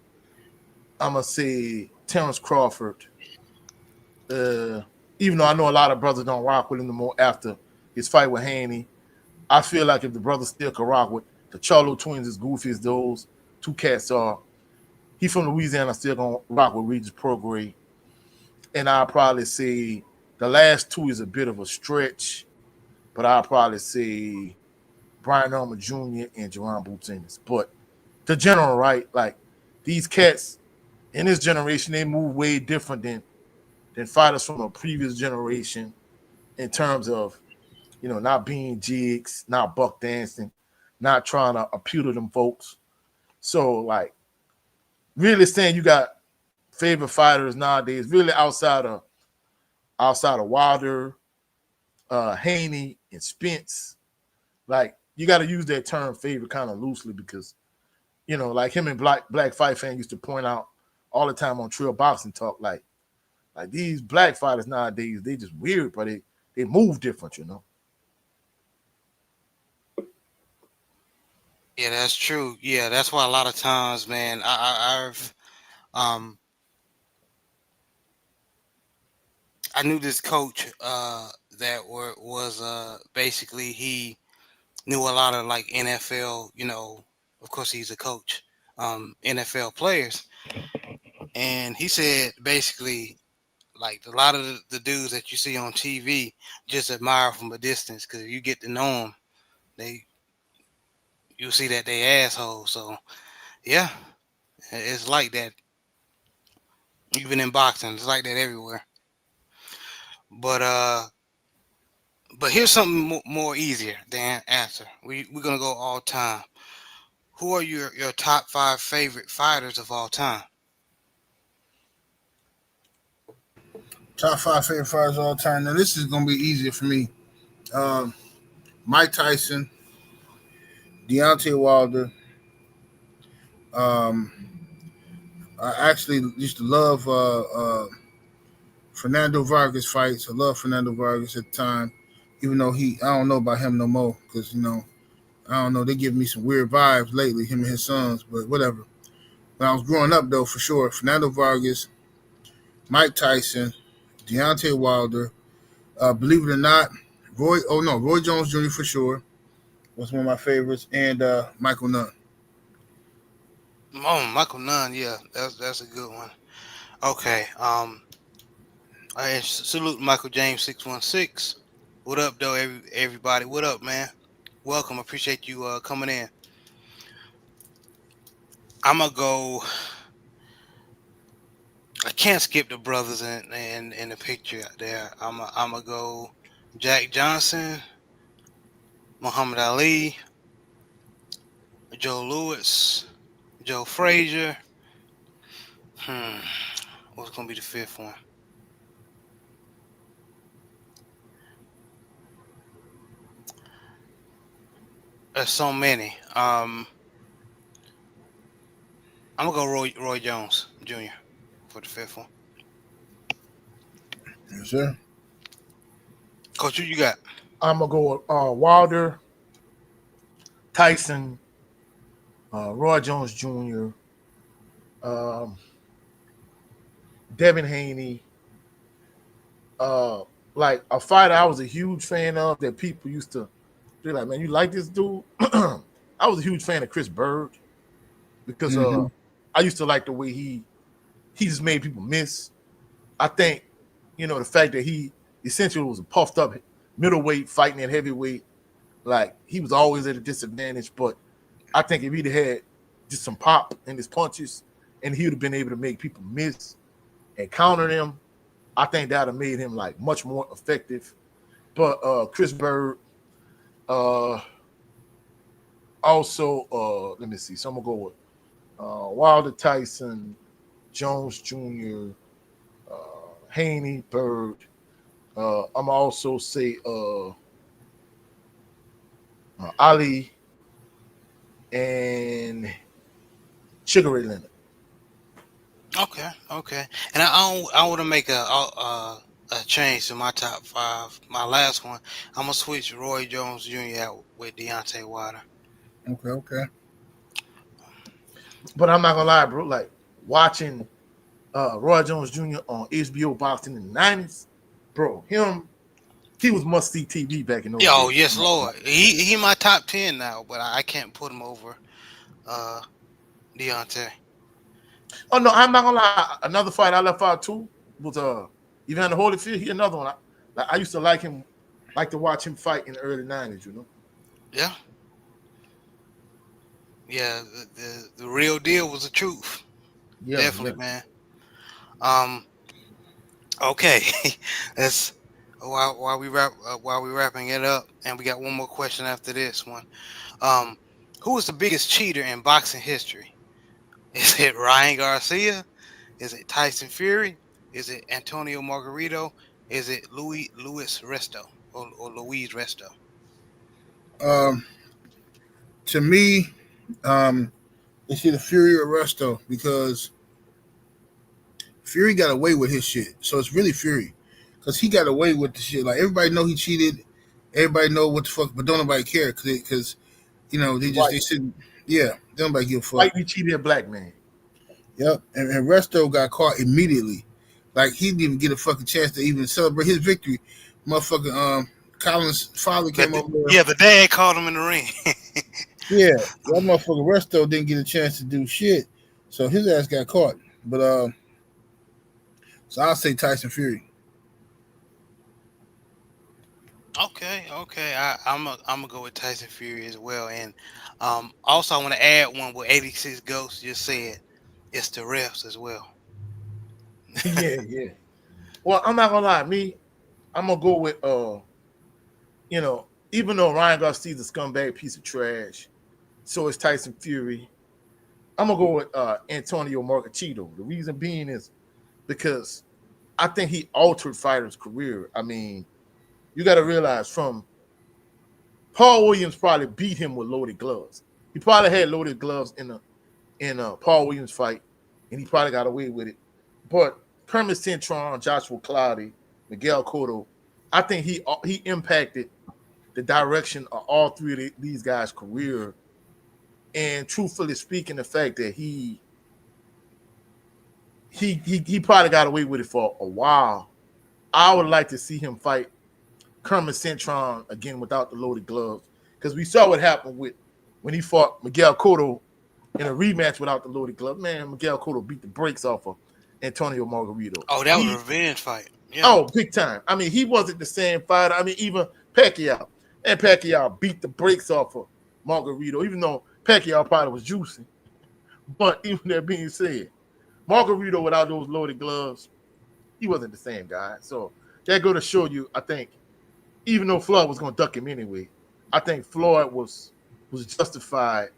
I'm gonna say Terrence Crawford. Even though I know a lot of brothers don't rock with him no more after his fight with Haney, I feel like if the brothers still can rock with the Charlo twins, as goofy as those two cats are, he from Louisiana still gonna rock with Regis Prograis. And I'll probably say the last two is a bit of a stretch, but I'll probably say Brian Elmer Jr. and Jerron Boots Ennis. But the general, right? Like these cats in this generation, they move way different than fighters from a previous generation in terms of, not being jigs, not buck dancing, not trying to appeal to them folks. So like really saying you got favorite fighters nowadays, really outside of Wilder, Haney, and Spence, like you got to use that term favorite kind of loosely because, like him and Black Fight Fan used to point out all the time on Trill Boxing Talk, like these black fighters nowadays, they just weird, but they move different, Yeah, that's true. Yeah, that's why a lot of times, man, I've I knew this coach that was basically he knew a lot of like NFL, of course he's a coach, NFL players, and he said basically like a lot of the dudes that you see on TV just admire from a distance because if you get to know them, you'll see that they assholes. So yeah, it's like that. Even in boxing, it's like that everywhere. But here's something more easier than answer. We're gonna go all time. Who are your top 5 favorite fighters of all time? Top 5 favorite fighters of all time. Now this is gonna be easier for me. Um, Mike Tyson, Deontay Wilder. Um, I actually used to love Fernando Vargas fights. I love Fernando Vargas at the time, even though I don't know about him no more because I don't know. They give me some weird vibes lately, him and his sons, but whatever. When I was growing up, though, for sure, Fernando Vargas, Mike Tyson, Deontay Wilder, believe it or not, Roy Jones Jr. for sure was one of my favorites, and Michael Nunn. Oh, Michael Nunn, yeah, that's a good one. Okay, I salute Michael James 616. What up, though, everybody? What up, man? Welcome. Appreciate you coming in. I'm gonna go. I can't skip the brothers in the picture there. I'm gonna go Jack Johnson, Muhammad Ali, Joe Louis, Joe Frazier. What's gonna be the 5th one? There's so many. I'm gonna go Roy Jones Jr. for the 5th one. Yes, sir. Coach, who you got? I'm gonna go with Wilder, Tyson, Roy Jones Jr., Devin Haney. Like a fighter I was a huge fan of that people used to be like, man, you like this dude? I was a huge fan of Chris Bird because I used to like the way he just made people miss. I think, the fact that he essentially was a puffed up middleweight fighting at heavyweight, like he was always at a disadvantage. But I think if he'd had just some pop in his punches and he would have been able to make people miss and counter them, I think that would have made him like much more effective. But Chris Bird, also, let me see. So I'm gonna go with Wilder, Tyson, Jones Jr., Haney, Bird. I'm also say Ali and Sugar Ray Leonard. Okay. And I want to make a change to my top 5. My last one, I'm gonna switch Roy Jones Jr. out with Deontay Wilder. Okay. But I'm not gonna lie, bro. Like watching Roy Jones Jr. on HBO boxing in the 90s, bro. He was must see TV back in those days. Yes, Lord. He my top 10 now, but I can't put him over Deontay. Oh no, I'm not gonna lie. Another fight I left out too was Evander Holyfield. He another one. I used to like him, like to watch him fight in the early 90s. Yeah. The real deal was the truth. Yeah, Definitely, man. Okay. That's while we wrapping it up, and we got one more question after this one. Who is the biggest cheater in boxing history? Is it Ryan Garcia? Is it Tyson Fury? Is it Antonio Margarito? Is it Louis Resto or Luis Resto? To me, it's either Fury or Resto because Fury got away with his shit. So it's really Fury because he got away with the shit. Like everybody know he cheated. Everybody know what the fuck, but don't nobody care because they said, yeah, don't nobody give a fuck. Like he cheated a black man. Yep, and Resto got caught immediately. Like he didn't even get a fucking chance to even celebrate his victory Motherfucking Colin's father came over there. Yeah, the dad called him in the ring. Yeah, that motherfucker Resto didn't get a chance to do shit, so his ass got caught. But so I'll say Tyson Fury. Okay. I'm gonna go with Tyson Fury as well. And also I want to add one what 86 Ghost just said. It's the refs as well. Yeah. Well, I'm not gonna lie, I'm gonna go with even though Ryan Garcia's a scumbag piece of trash, so is Tyson Fury. I'm gonna go with Antonio Marchito. The reason being is because I think he altered fighters' career. I mean, you got to realize from Paul Williams probably beat him with loaded gloves. He probably had loaded gloves in a Paul Williams fight, and he probably got away with it. But Kermit Cintron, Joshua Cloudy, Miguel Cotto, I think he impacted the direction of all three of these guys' career. And truthfully speaking, the fact that he probably got away with it for a while. I would like to see him fight Kermit Cintron again without the loaded gloves, because we saw what happened when he fought Miguel Cotto in a rematch without the loaded glove. Man, Miguel Cotto beat the brakes off of Antonio Margarito. Oh, that was a revenge fight. Yeah. Oh, big time. I mean, he wasn't the same fighter. I mean, even Pacquiao. And Pacquiao beat the brakes off of Margarito, even though Pacquiao probably was juicing. But even that being said, Margarito without those loaded gloves, he wasn't the same guy. So that go to show you, I think, even though Floyd was going to duck him anyway, I think Floyd was justified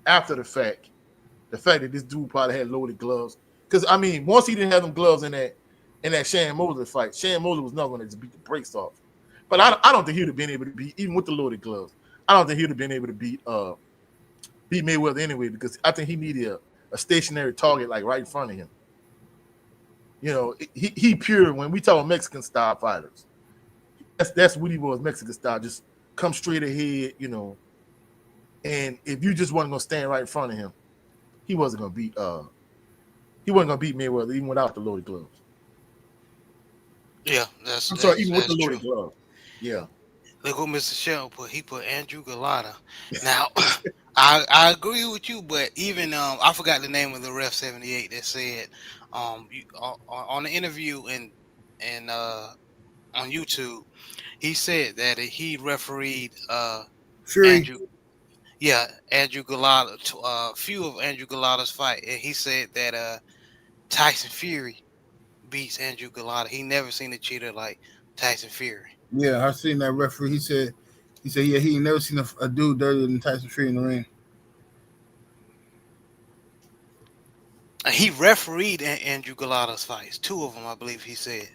after the fact that this dude probably had loaded gloves. Because, I mean, once he didn't have them gloves in that Shan Mosley fight, Shan Mosley was not going to just beat the brakes off. But I don't think he would have been able to beat, even with the loaded gloves, I don't think he would have been able to beat Mayweather anyway, because I think he needed a stationary target like right in front of him. You know, he pure, when we talk Mexican style fighters, that's what he was, Mexican style, just come straight ahead, you know. And if you just wasn't gonna stand right in front of him, he wasn't gonna beat Mayweather even without the loaded gloves. Yeah, Even with the loaded gloves. Yeah. Look what Mr. Shell put. He put Andrew Galata. Now, I agree with you, but even I forgot the name of the ref 78 that said on the interview and on YouTube, he said that he refereed Fury. Andrew Galata to a few of Andrew Galata's fight, and he said that Tyson Fury beats Andrew Galata. He never seen a cheater like Tyson Fury. Yeah, I seen that referee. He said, yeah, he ain't never seen a dude dirtier than Tyson Fury in the ring. He refereed Andrew Galata's fights, 2 of them, I believe he said.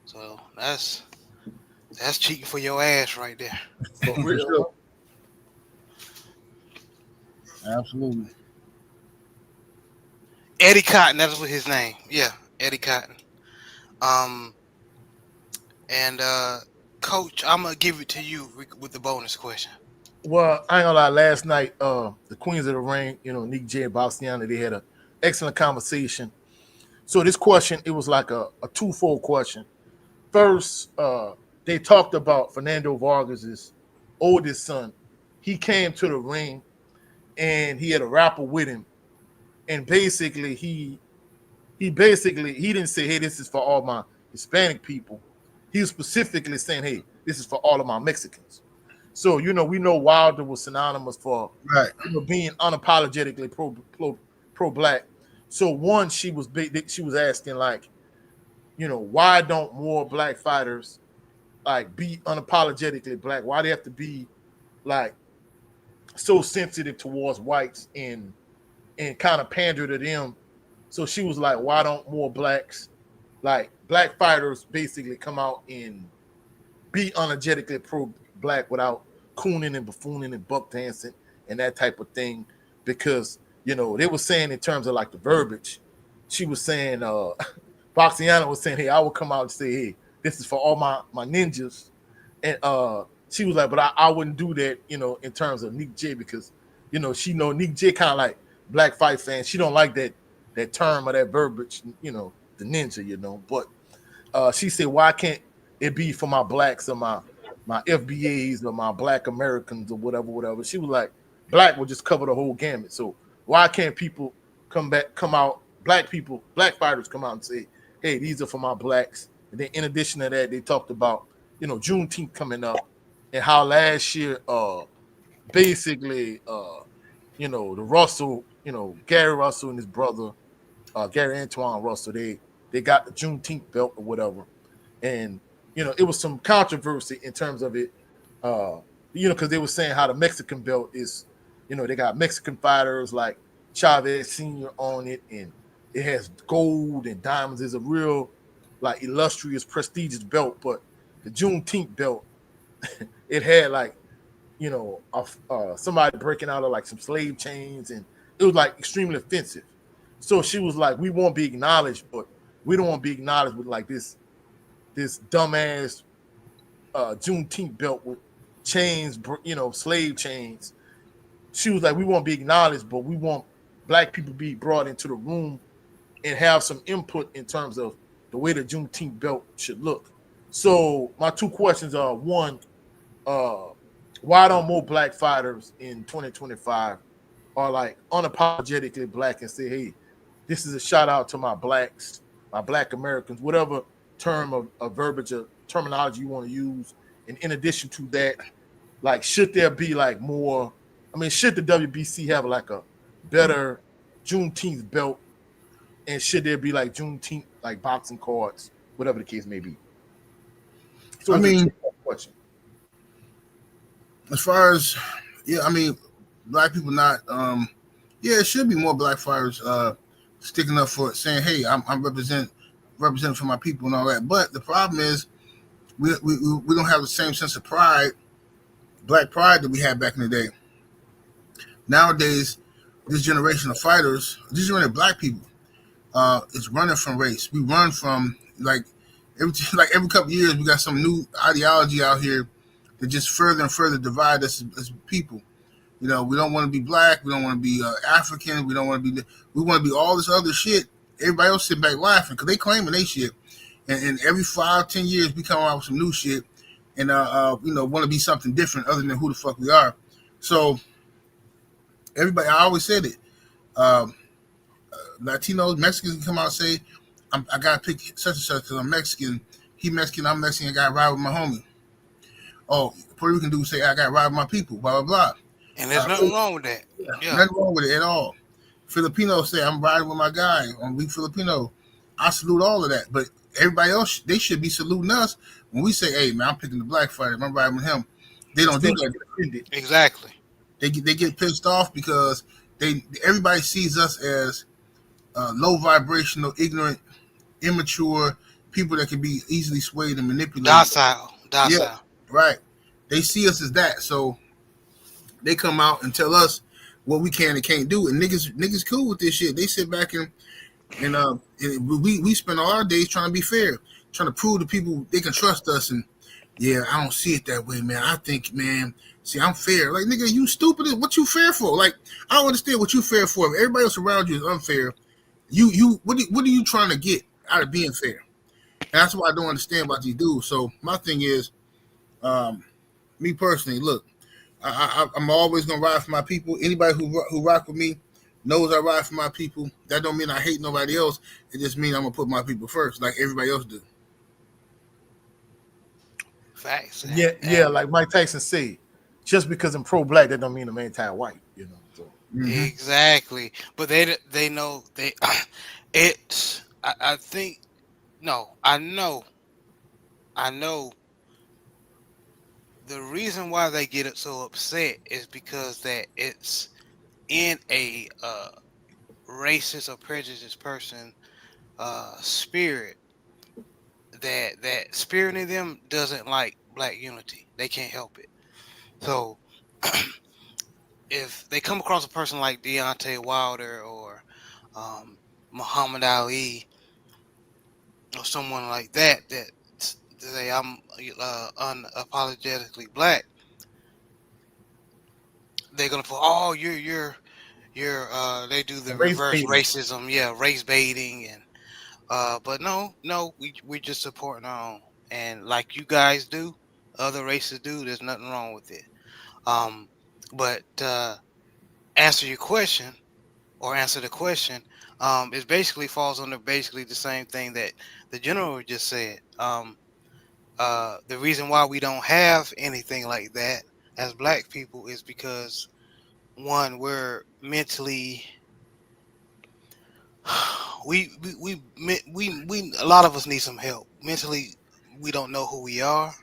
So that's cheating for your ass right there. For real. Absolutely. Eddie Cotton, that's what his name. Yeah, Eddie Cotton. And Coach, I'm gonna give it to you with the bonus question. Well, I ain't gonna lie. Last night, the Queens of the Ring, you know, Nick J and Bastiana, they had an excellent conversation. So this question, it was like a twofold question. First, they talked about Fernando Vargas's oldest son. He came to the ring, and he had a rapper with him, and basically he didn't say, "Hey, this is for all my Hispanic people." He was specifically saying, "Hey, this is for all of my Mexicans." So, you know, we know Wilder was synonymous for being unapologetically pro-black. So, one, she was asking, like, you know, why don't more black fighters like be unapologetically black? Why they have to be like so sensitive towards whites and kind of pander to them? So she was like, why don't more blacks, like black fighters, basically come out and be unapologetically pro-black without cooning and buffooning and buck dancing and that type of thing? Because, you know, they were saying in terms of like the verbiage, she was saying, Boxiana was saying, hey, I would come out and say, hey, this is for all my ninjas. And she was like, but I wouldn't do that, you know, in terms of Nick J, because, you know, she know Nick J kind of like black fight fans. She don't like that term or that verbiage, you know, the ninja, you know. But she said, why can't it be for my blacks or my FBAs or my Black Americans or whatever. She was like, black will just cover the whole gamut. So why can't people come out, black people, black fighters come out and say, hey, these are for my blacks. And then in addition to that, they talked about, Juneteenth coming up and how last year, basically, the Russell, Gary Russell and his brother, Gary Antoine Russell, they got the Juneteenth belt or whatever. And, it was some controversy in terms of it, because they were saying how the Mexican belt is, they got Mexican fighters like Chavez Sr. on it, and it has gold and diamonds. It's a real, like, illustrious, prestigious belt. But the Juneteenth belt, it had, like, somebody breaking out of, like, some slave chains, and it was, like, extremely offensive. So she was like, we won't be acknowledged, but we don't want to be acknowledged with, like, this dumbass Juneteenth belt with chains, slave chains. She was like, we won't be acknowledged, but we want black people to be brought into the room and have some input in terms of the way the Juneteenth belt should look. So my two questions are, one, why don't more black fighters in 2025 are, like, unapologetically black and say, hey, this is a shout out to my blacks, my Black Americans, whatever term of verbiage or terminology you want to use. And in addition to that, like, should there be, like, more, should the WBC have, like, a better Juneteenth belt, and should there be, like, Juneteenth, like, boxing cards, whatever the case may be? So question. As far as, black people not, it should be more black fighters sticking up for it, saying, hey, I'm representing for my people and all that. But the problem is we don't have the same sense of pride, black pride, that we had back in the day. Nowadays, this generation of fighters, this generation of black people, is running from race. We run from, every couple of years, we got some new ideology out here that just further and further divide us as people. We don't want to be black. We don't want to be African. We want to be all this other shit. Everybody else sit back laughing because they claiming they shit. And every 5-10 years, we come out with some new shit and, want to be something different other than who the fuck we are. So everybody, I always said it. Latinos, Mexicans can come out and say, I got to pick such and such because I'm Mexican. He Mexican, I'm Mexican. I got to ride with my homie. Oh, Puerto Rican dude say, I got to ride with my people, blah, blah, blah. And there's nothing wrong with that. Yeah. Nothing wrong with it at all. Filipinos say, I'm riding with my guy. We Filipino. I salute all of that. But everybody else, they should be saluting us when we say, hey, man, I'm picking the black fighter. I'm riding with him. They don't do that. Exactly. They get pissed off because everybody sees us as low vibrational, ignorant, immature people that can be easily swayed and manipulated. Docile. Yeah, right. They see us as that. So they come out and tell us what we can and can't do. And niggas cool with this shit. They sit back and we spend all our days trying to be fair, trying to prove to people they can trust us. And yeah, I don't see it that way, man. I think, man, see, I'm fair. Like, nigga, you stupid. What you fair for? Like, I don't understand what you fair for. If everybody else around you is unfair, what are you trying to get out of being fair? And that's what I don't understand about these dudes. So my thing is, me personally, look, I'm always gonna ride for my people. Anybody who rock with me knows I ride for my people. That don't mean I hate nobody else. It just means I'm gonna put my people first, like everybody else do. Facts. Yeah, like Mike Tyson said, just because I'm pro-black, that don't mean I'm anti-white. So. Mm-hmm. Exactly. But they know they. It's. I think. No, I know. The reason why they get so upset is because that it's in a racist or prejudiced person spirit that spirit in them doesn't like black unity. They can't help it. So if they come across a person like Deontay Wilder or Muhammad Ali or someone like that say I'm unapologetically black, they're gonna put, oh, you're they do the reverse racism, race baiting, and but no, we just supporting our own. and like you guys do, other races do. There's nothing wrong with it. But answer your question or answer the question. It basically falls under basically the same thing that the general just said. The reason why we don't have anything like that as black people is because one, we're mentally we a lot of us need some help mentally. We don't know who we are.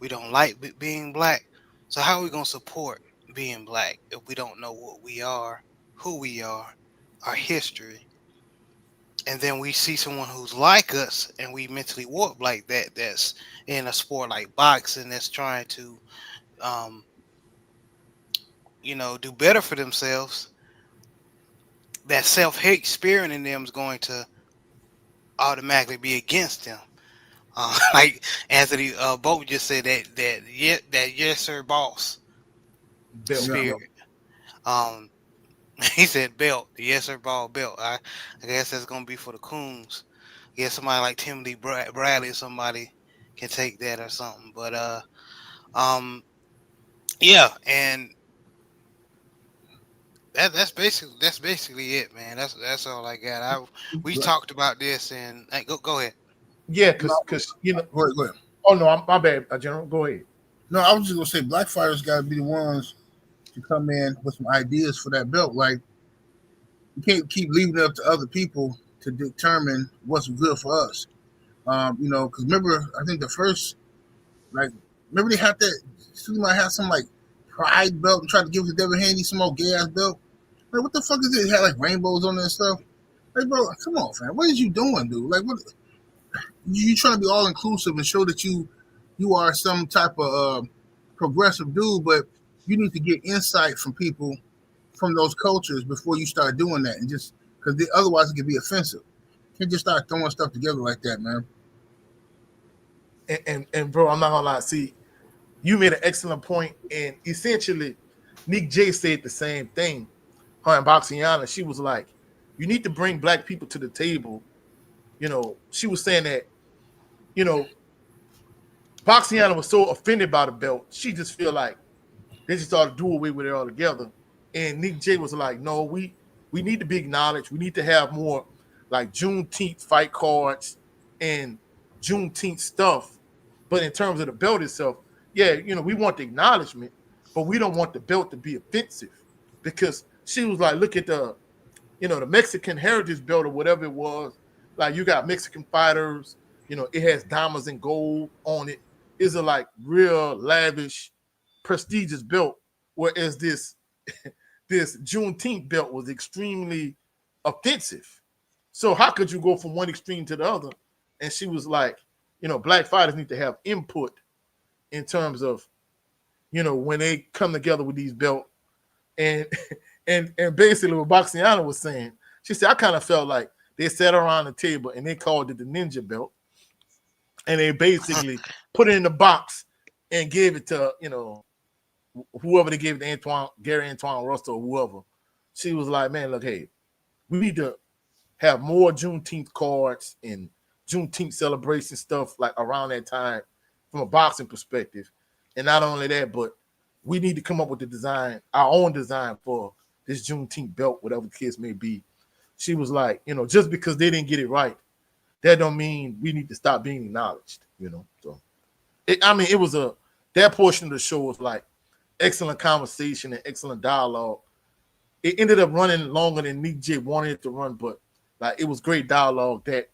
We don't like being black. So how are we gonna support being black if we don't know what we are, who we are, our history? And then we see someone who's like us and we mentally warp like that, that's in a sport like boxing, that's trying to um do better for themselves. That self-hate spirit in them is going to automatically be against them. Like Anthony Boat just said, that yes sir boss Belt. Yeah. spirit. um he said belt, the yes sir ball belt. I guess that's gonna be for the coons. I guess somebody like Timothy Bradley or somebody can take that or something. But um yeah, and that's basically it, man. That's all I got. We Right. talked about this, and hey, go ahead. Yeah, No, because you know. go ahead. Oh no, my bad, General. Go ahead. No, I was just gonna say black fighters got to be the ones to come in with some ideas for that belt. Like you can't keep leaving it up to other people to determine what's good for us. Because remember, I think the first like remember they had that somebody had some like pride belt and tried to give it to Devin Haney some old gay ass belt. Like what the fuck is it? It had like rainbows on it and stuff. Like bro, come on, fam. What is you doing, dude? Like what? You trying to be all inclusive and show that you are some type of progressive dude, but you need to get insight from people from those cultures before you start doing that, and just because otherwise it could be offensive. You can't just start throwing stuff together like that, man. And bro, I'm not gonna lie. See, you made an excellent point, and essentially, Nick J said the same thing. Her and Boxiana, she was like, "You need to bring black people to the table." She was saying that, you know, Boxiana was so offended by the belt, she just feel like they just ought to do away with it altogether. And Nick J was like, "No, we need to be acknowledged. We need to have more like Juneteenth fight cards and Juneteenth stuff. But in terms of the belt itself, yeah, we want the acknowledgement, but we don't want the belt to be offensive." Because she was like, "Look at the Mexican heritage belt or whatever it was. Like you got Mexican fighters, it has diamonds and gold on it. It's a like real lavish, prestigious belt. Whereas this Juneteenth belt was extremely offensive. So how could you go from one extreme to the other?" And she was like, black fighters need to have input in terms of, when they come together with these belts. And and basically what Boxiana was saying, she said, I kind of felt like they sat around the table and they called it the ninja belt. And they basically put it in the box and gave it to, whoever they gave it to, Gary Antoine Russell or whoever. She was like, man, look, hey, we need to have more Juneteenth cards and Juneteenth celebration stuff like around that time from a boxing perspective. And not only that, but we need to come up with the design, our own design for this Juneteenth belt, whatever the case may be. She was like, just because they didn't get it right, that don't mean we need to stop being acknowledged, So, it was that portion of the show was like excellent conversation and excellent dialogue. It ended up running longer than Nick J wanted it to run, but like it was great dialogue. That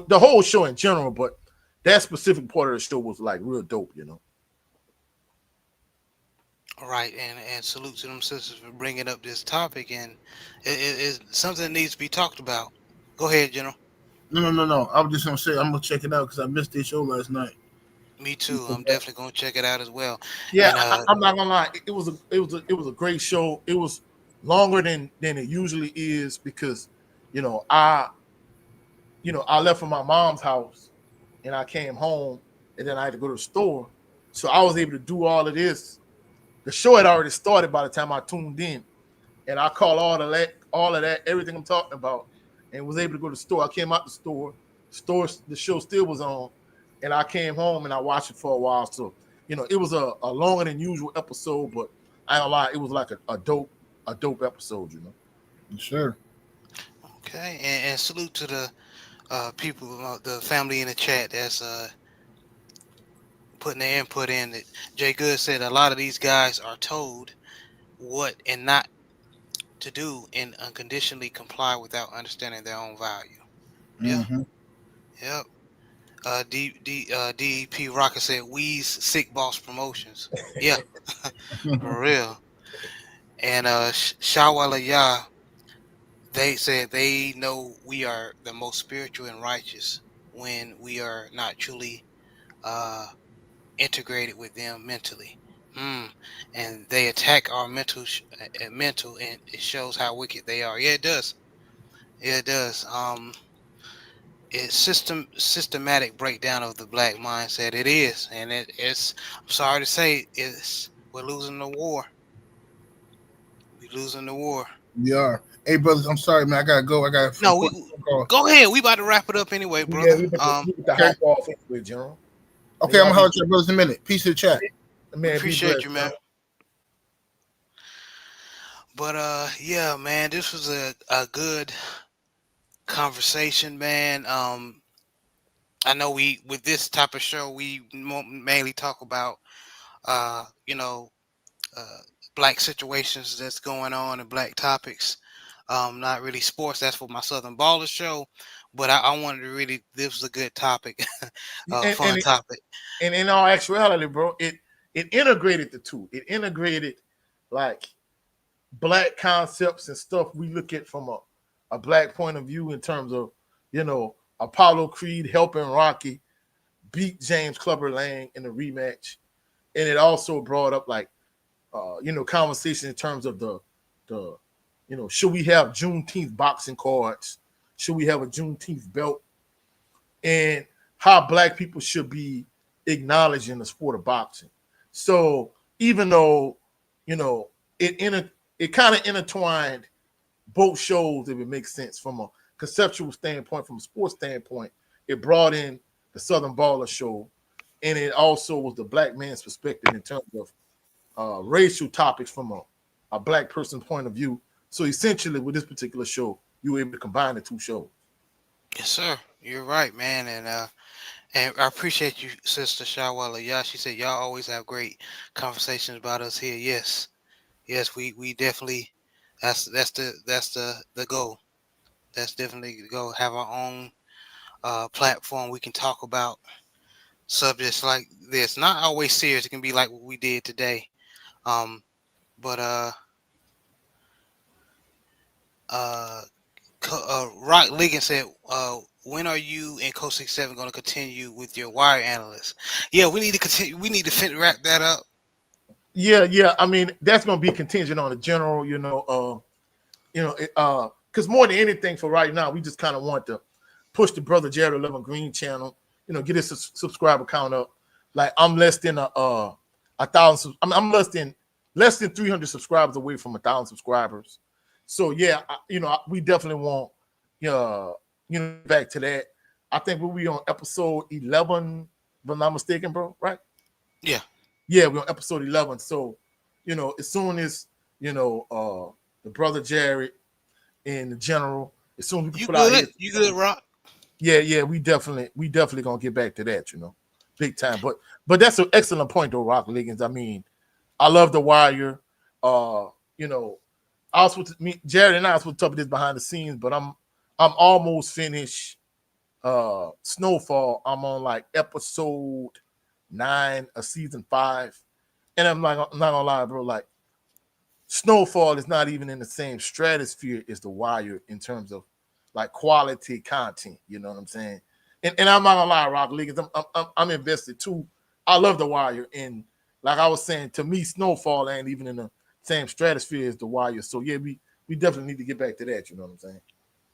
the whole show in general, but that specific part of the show was like real dope, All right, and salute to them sisters for bringing up this topic, and it's something that needs to be talked about. Go ahead, General. No. I was just gonna say I'm gonna check it out because I missed their show last night. Me too. I'm definitely gonna check it out as well. Yeah, And I'm not gonna lie. It was a great show. It was longer than it usually is because, I left from my mom's house and I came home and then I had to go to the store, so I was able to do all of this. The show had already started by the time I tuned in, and I called all of that, everything I'm talking about, and was able to go to the store. I came out the store, the show still was on, and I came home and I watched it for a while. So, it was a longer than usual episode, but I don't lie, it was like a dope episode. Sure. Okay, and salute to the people, the family in the chat that's putting their input in. It. Jay Good said a lot of these guys are told what and not to do and unconditionally comply without understanding their own value. Yeah, Mm-hmm. yep. DEP Rocker said Wee's Sick Boss Promotions. Yeah, for real. And Shawala Yah, they said they know we are the most spiritual and righteous when we are not truly integrated with them mentally. And they attack our mental, and it shows how wicked they are. Yeah, it does. Yeah, it does. It's systematic breakdown of the black mindset. It is, and it's. I'm sorry to say, we're losing the war. We're losing the war. We are. Hey, brothers, I'm sorry, man. I gotta go. I got an No, important phone call. go ahead. We about to wrap it up anyway, brother. Yeah, we get the Okay. hop off anyway, General. Okay, I'm gonna holler at your brothers in a minute. Peace to the chat. Man, appreciate you, man. But yeah, man, this was a good conversation, man. I know with this type of show we mainly talk about black situations that's going on and black topics. Not really sports. That's for my Southern Baller show. But I wanted to really. This was a good topic, fun topic. And in all actuality, bro, it integrated the two. It integrated like black concepts and stuff we look at from a black point of view in terms of, Apollo Creed helping Rocky beat James Clubber Lang in the rematch. And it also brought up like, conversation in terms of the should we have Juneteenth boxing cards? Should we have a Juneteenth belt? And how black people should be acknowledged in the sport of boxing. So even though, it kind of intertwined both shows, if it makes sense from a conceptual standpoint, from a sports standpoint, it brought in the Southern Baller show, and it also was the black man's perspective in terms of racial topics from a black person's point of view. So essentially, with this particular show, you were able to combine the two shows. Yes, sir. You're right, man. And I appreciate you, Sister Shawala. Yeah, she said y'all always have great conversations about us here. Yes, we definitely. That's the goal. That's definitely the goal. Have our own platform. We can talk about subjects like this. Not always serious. It can be like what we did today. But Rock Ligon said, when are you and Coach 67 going to continue with your wire analyst? Yeah, we need to continue. We need to wrap that up. Yeah. I mean, that's going to be contingent on the general, because more than anything for right now, we just kind of want to push the Brother Jared 11 Green channel, get his subscriber count up. Like I'm less than 1,000. I'm less than 300 subscribers away from 1,000 subscribers. So yeah, we definitely want, back to that. I think we'll be on episode 11, if I'm not mistaken, bro. Right? Yeah. Yeah, we're on episode 11. So, as soon as the Brother Jared and the general, as soon as we can put out you good, Rock? Yeah, we definitely gonna get back to that, big time. But that's an excellent point though, Rock Liggins. I mean, I love the wire. I was supposed to Jared and I was supposed to talk about this behind the scenes, but I'm almost finished. Snowfall. I'm on like episode 9 of season 5, and I'm not gonna lie, bro. Like Snowfall is not even in the same stratosphere as The Wire in terms of like quality content. You know what I'm saying? And I'm not gonna lie, Rock Liggins. I'm invested too. I love The Wire, and like I was saying, to me, Snowfall ain't even in the same stratosphere as The Wire. So yeah, we definitely need to get back to that. You know what I'm saying?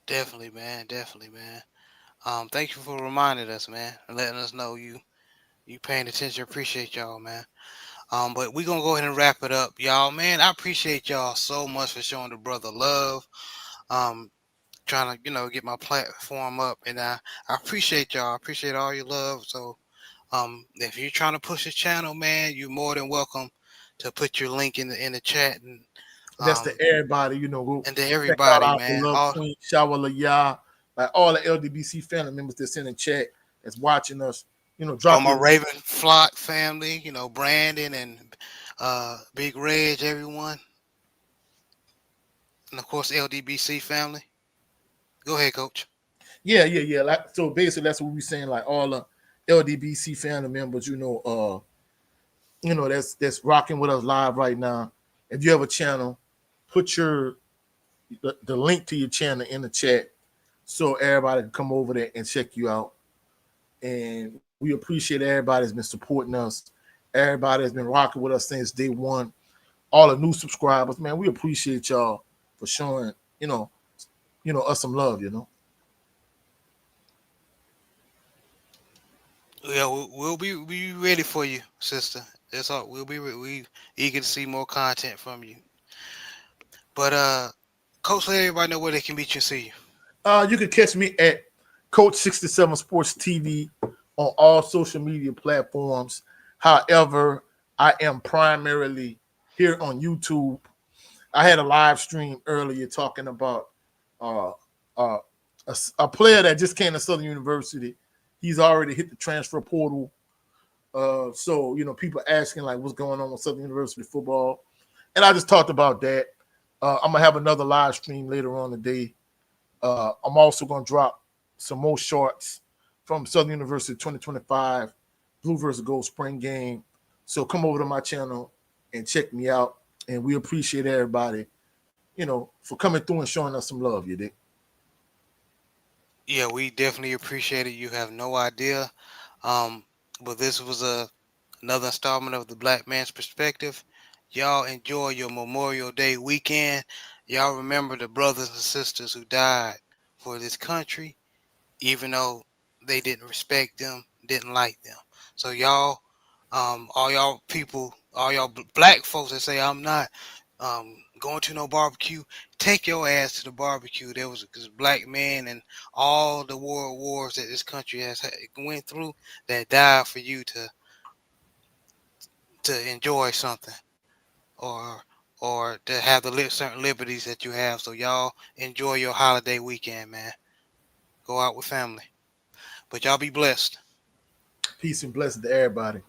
Definitely, man. Thank you for reminding us, man, and letting us know you paying attention. Appreciate y'all, man. But we're gonna go ahead and wrap it up, y'all. Man, I appreciate y'all so much for showing the brother love. Trying to, get my platform up, and I appreciate y'all. I appreciate all your love. So If you're trying to push the channel, man, you're more than welcome to put your link in the chat, and That's to everybody, go and to check out everybody, our man. beloved Queen Shawala, like all the LDBC family members that's in the chat that's watching us. All Drop my your Raven Flock family, Brandon and Big Reg, everyone, and of course LDBC family. Go ahead, Coach. yeah. Like, so basically, that's what we're saying. Like all the LDBC family members, that's rocking with us live right now. If you have a channel, put the link to your channel in the chat so everybody can come over there and check you out. And we appreciate everybody that's been supporting us. Everybody that's been rocking with us since day one. All the new subscribers, man, we appreciate y'all for showing, us some love. Yeah, we'll be ready for you, sister. That's all. We eager to see more content from you. But Coach, let everybody know where they can meet you and see you. You can catch me at Coach 67 Sports TV on all social media platforms. However, I am primarily here on YouTube. I had a live stream earlier talking about uh, uh, a player that just came to Southern University. He's already hit the transfer portal. So, people asking like what's going on with Southern University football. And I just talked about that. I'm going to have another live stream later on today. I'm also going to drop some more shorts from Southern University 2025 Blue versus Gold Spring game. So come over to my channel and check me out. And we appreciate everybody, for coming through and showing us some love, you dig? Yeah, we definitely appreciate it. You have no idea. But this was another installment of the Black Man's Perspective. Y'all enjoy your Memorial Day weekend. Y'all remember the brothers and sisters who died for this country, even though they didn't respect them, didn't like them. So y'all, all y'all people, all y'all black folks that say I'm not going to no barbecue, take your ass to the barbecue. There was a black man and all the world wars that this country has went through that died for you to enjoy something or to have the certain liberties that you have. So y'all enjoy your holiday weekend, man. Go out with family. But y'all be blessed. Peace and blessings to everybody.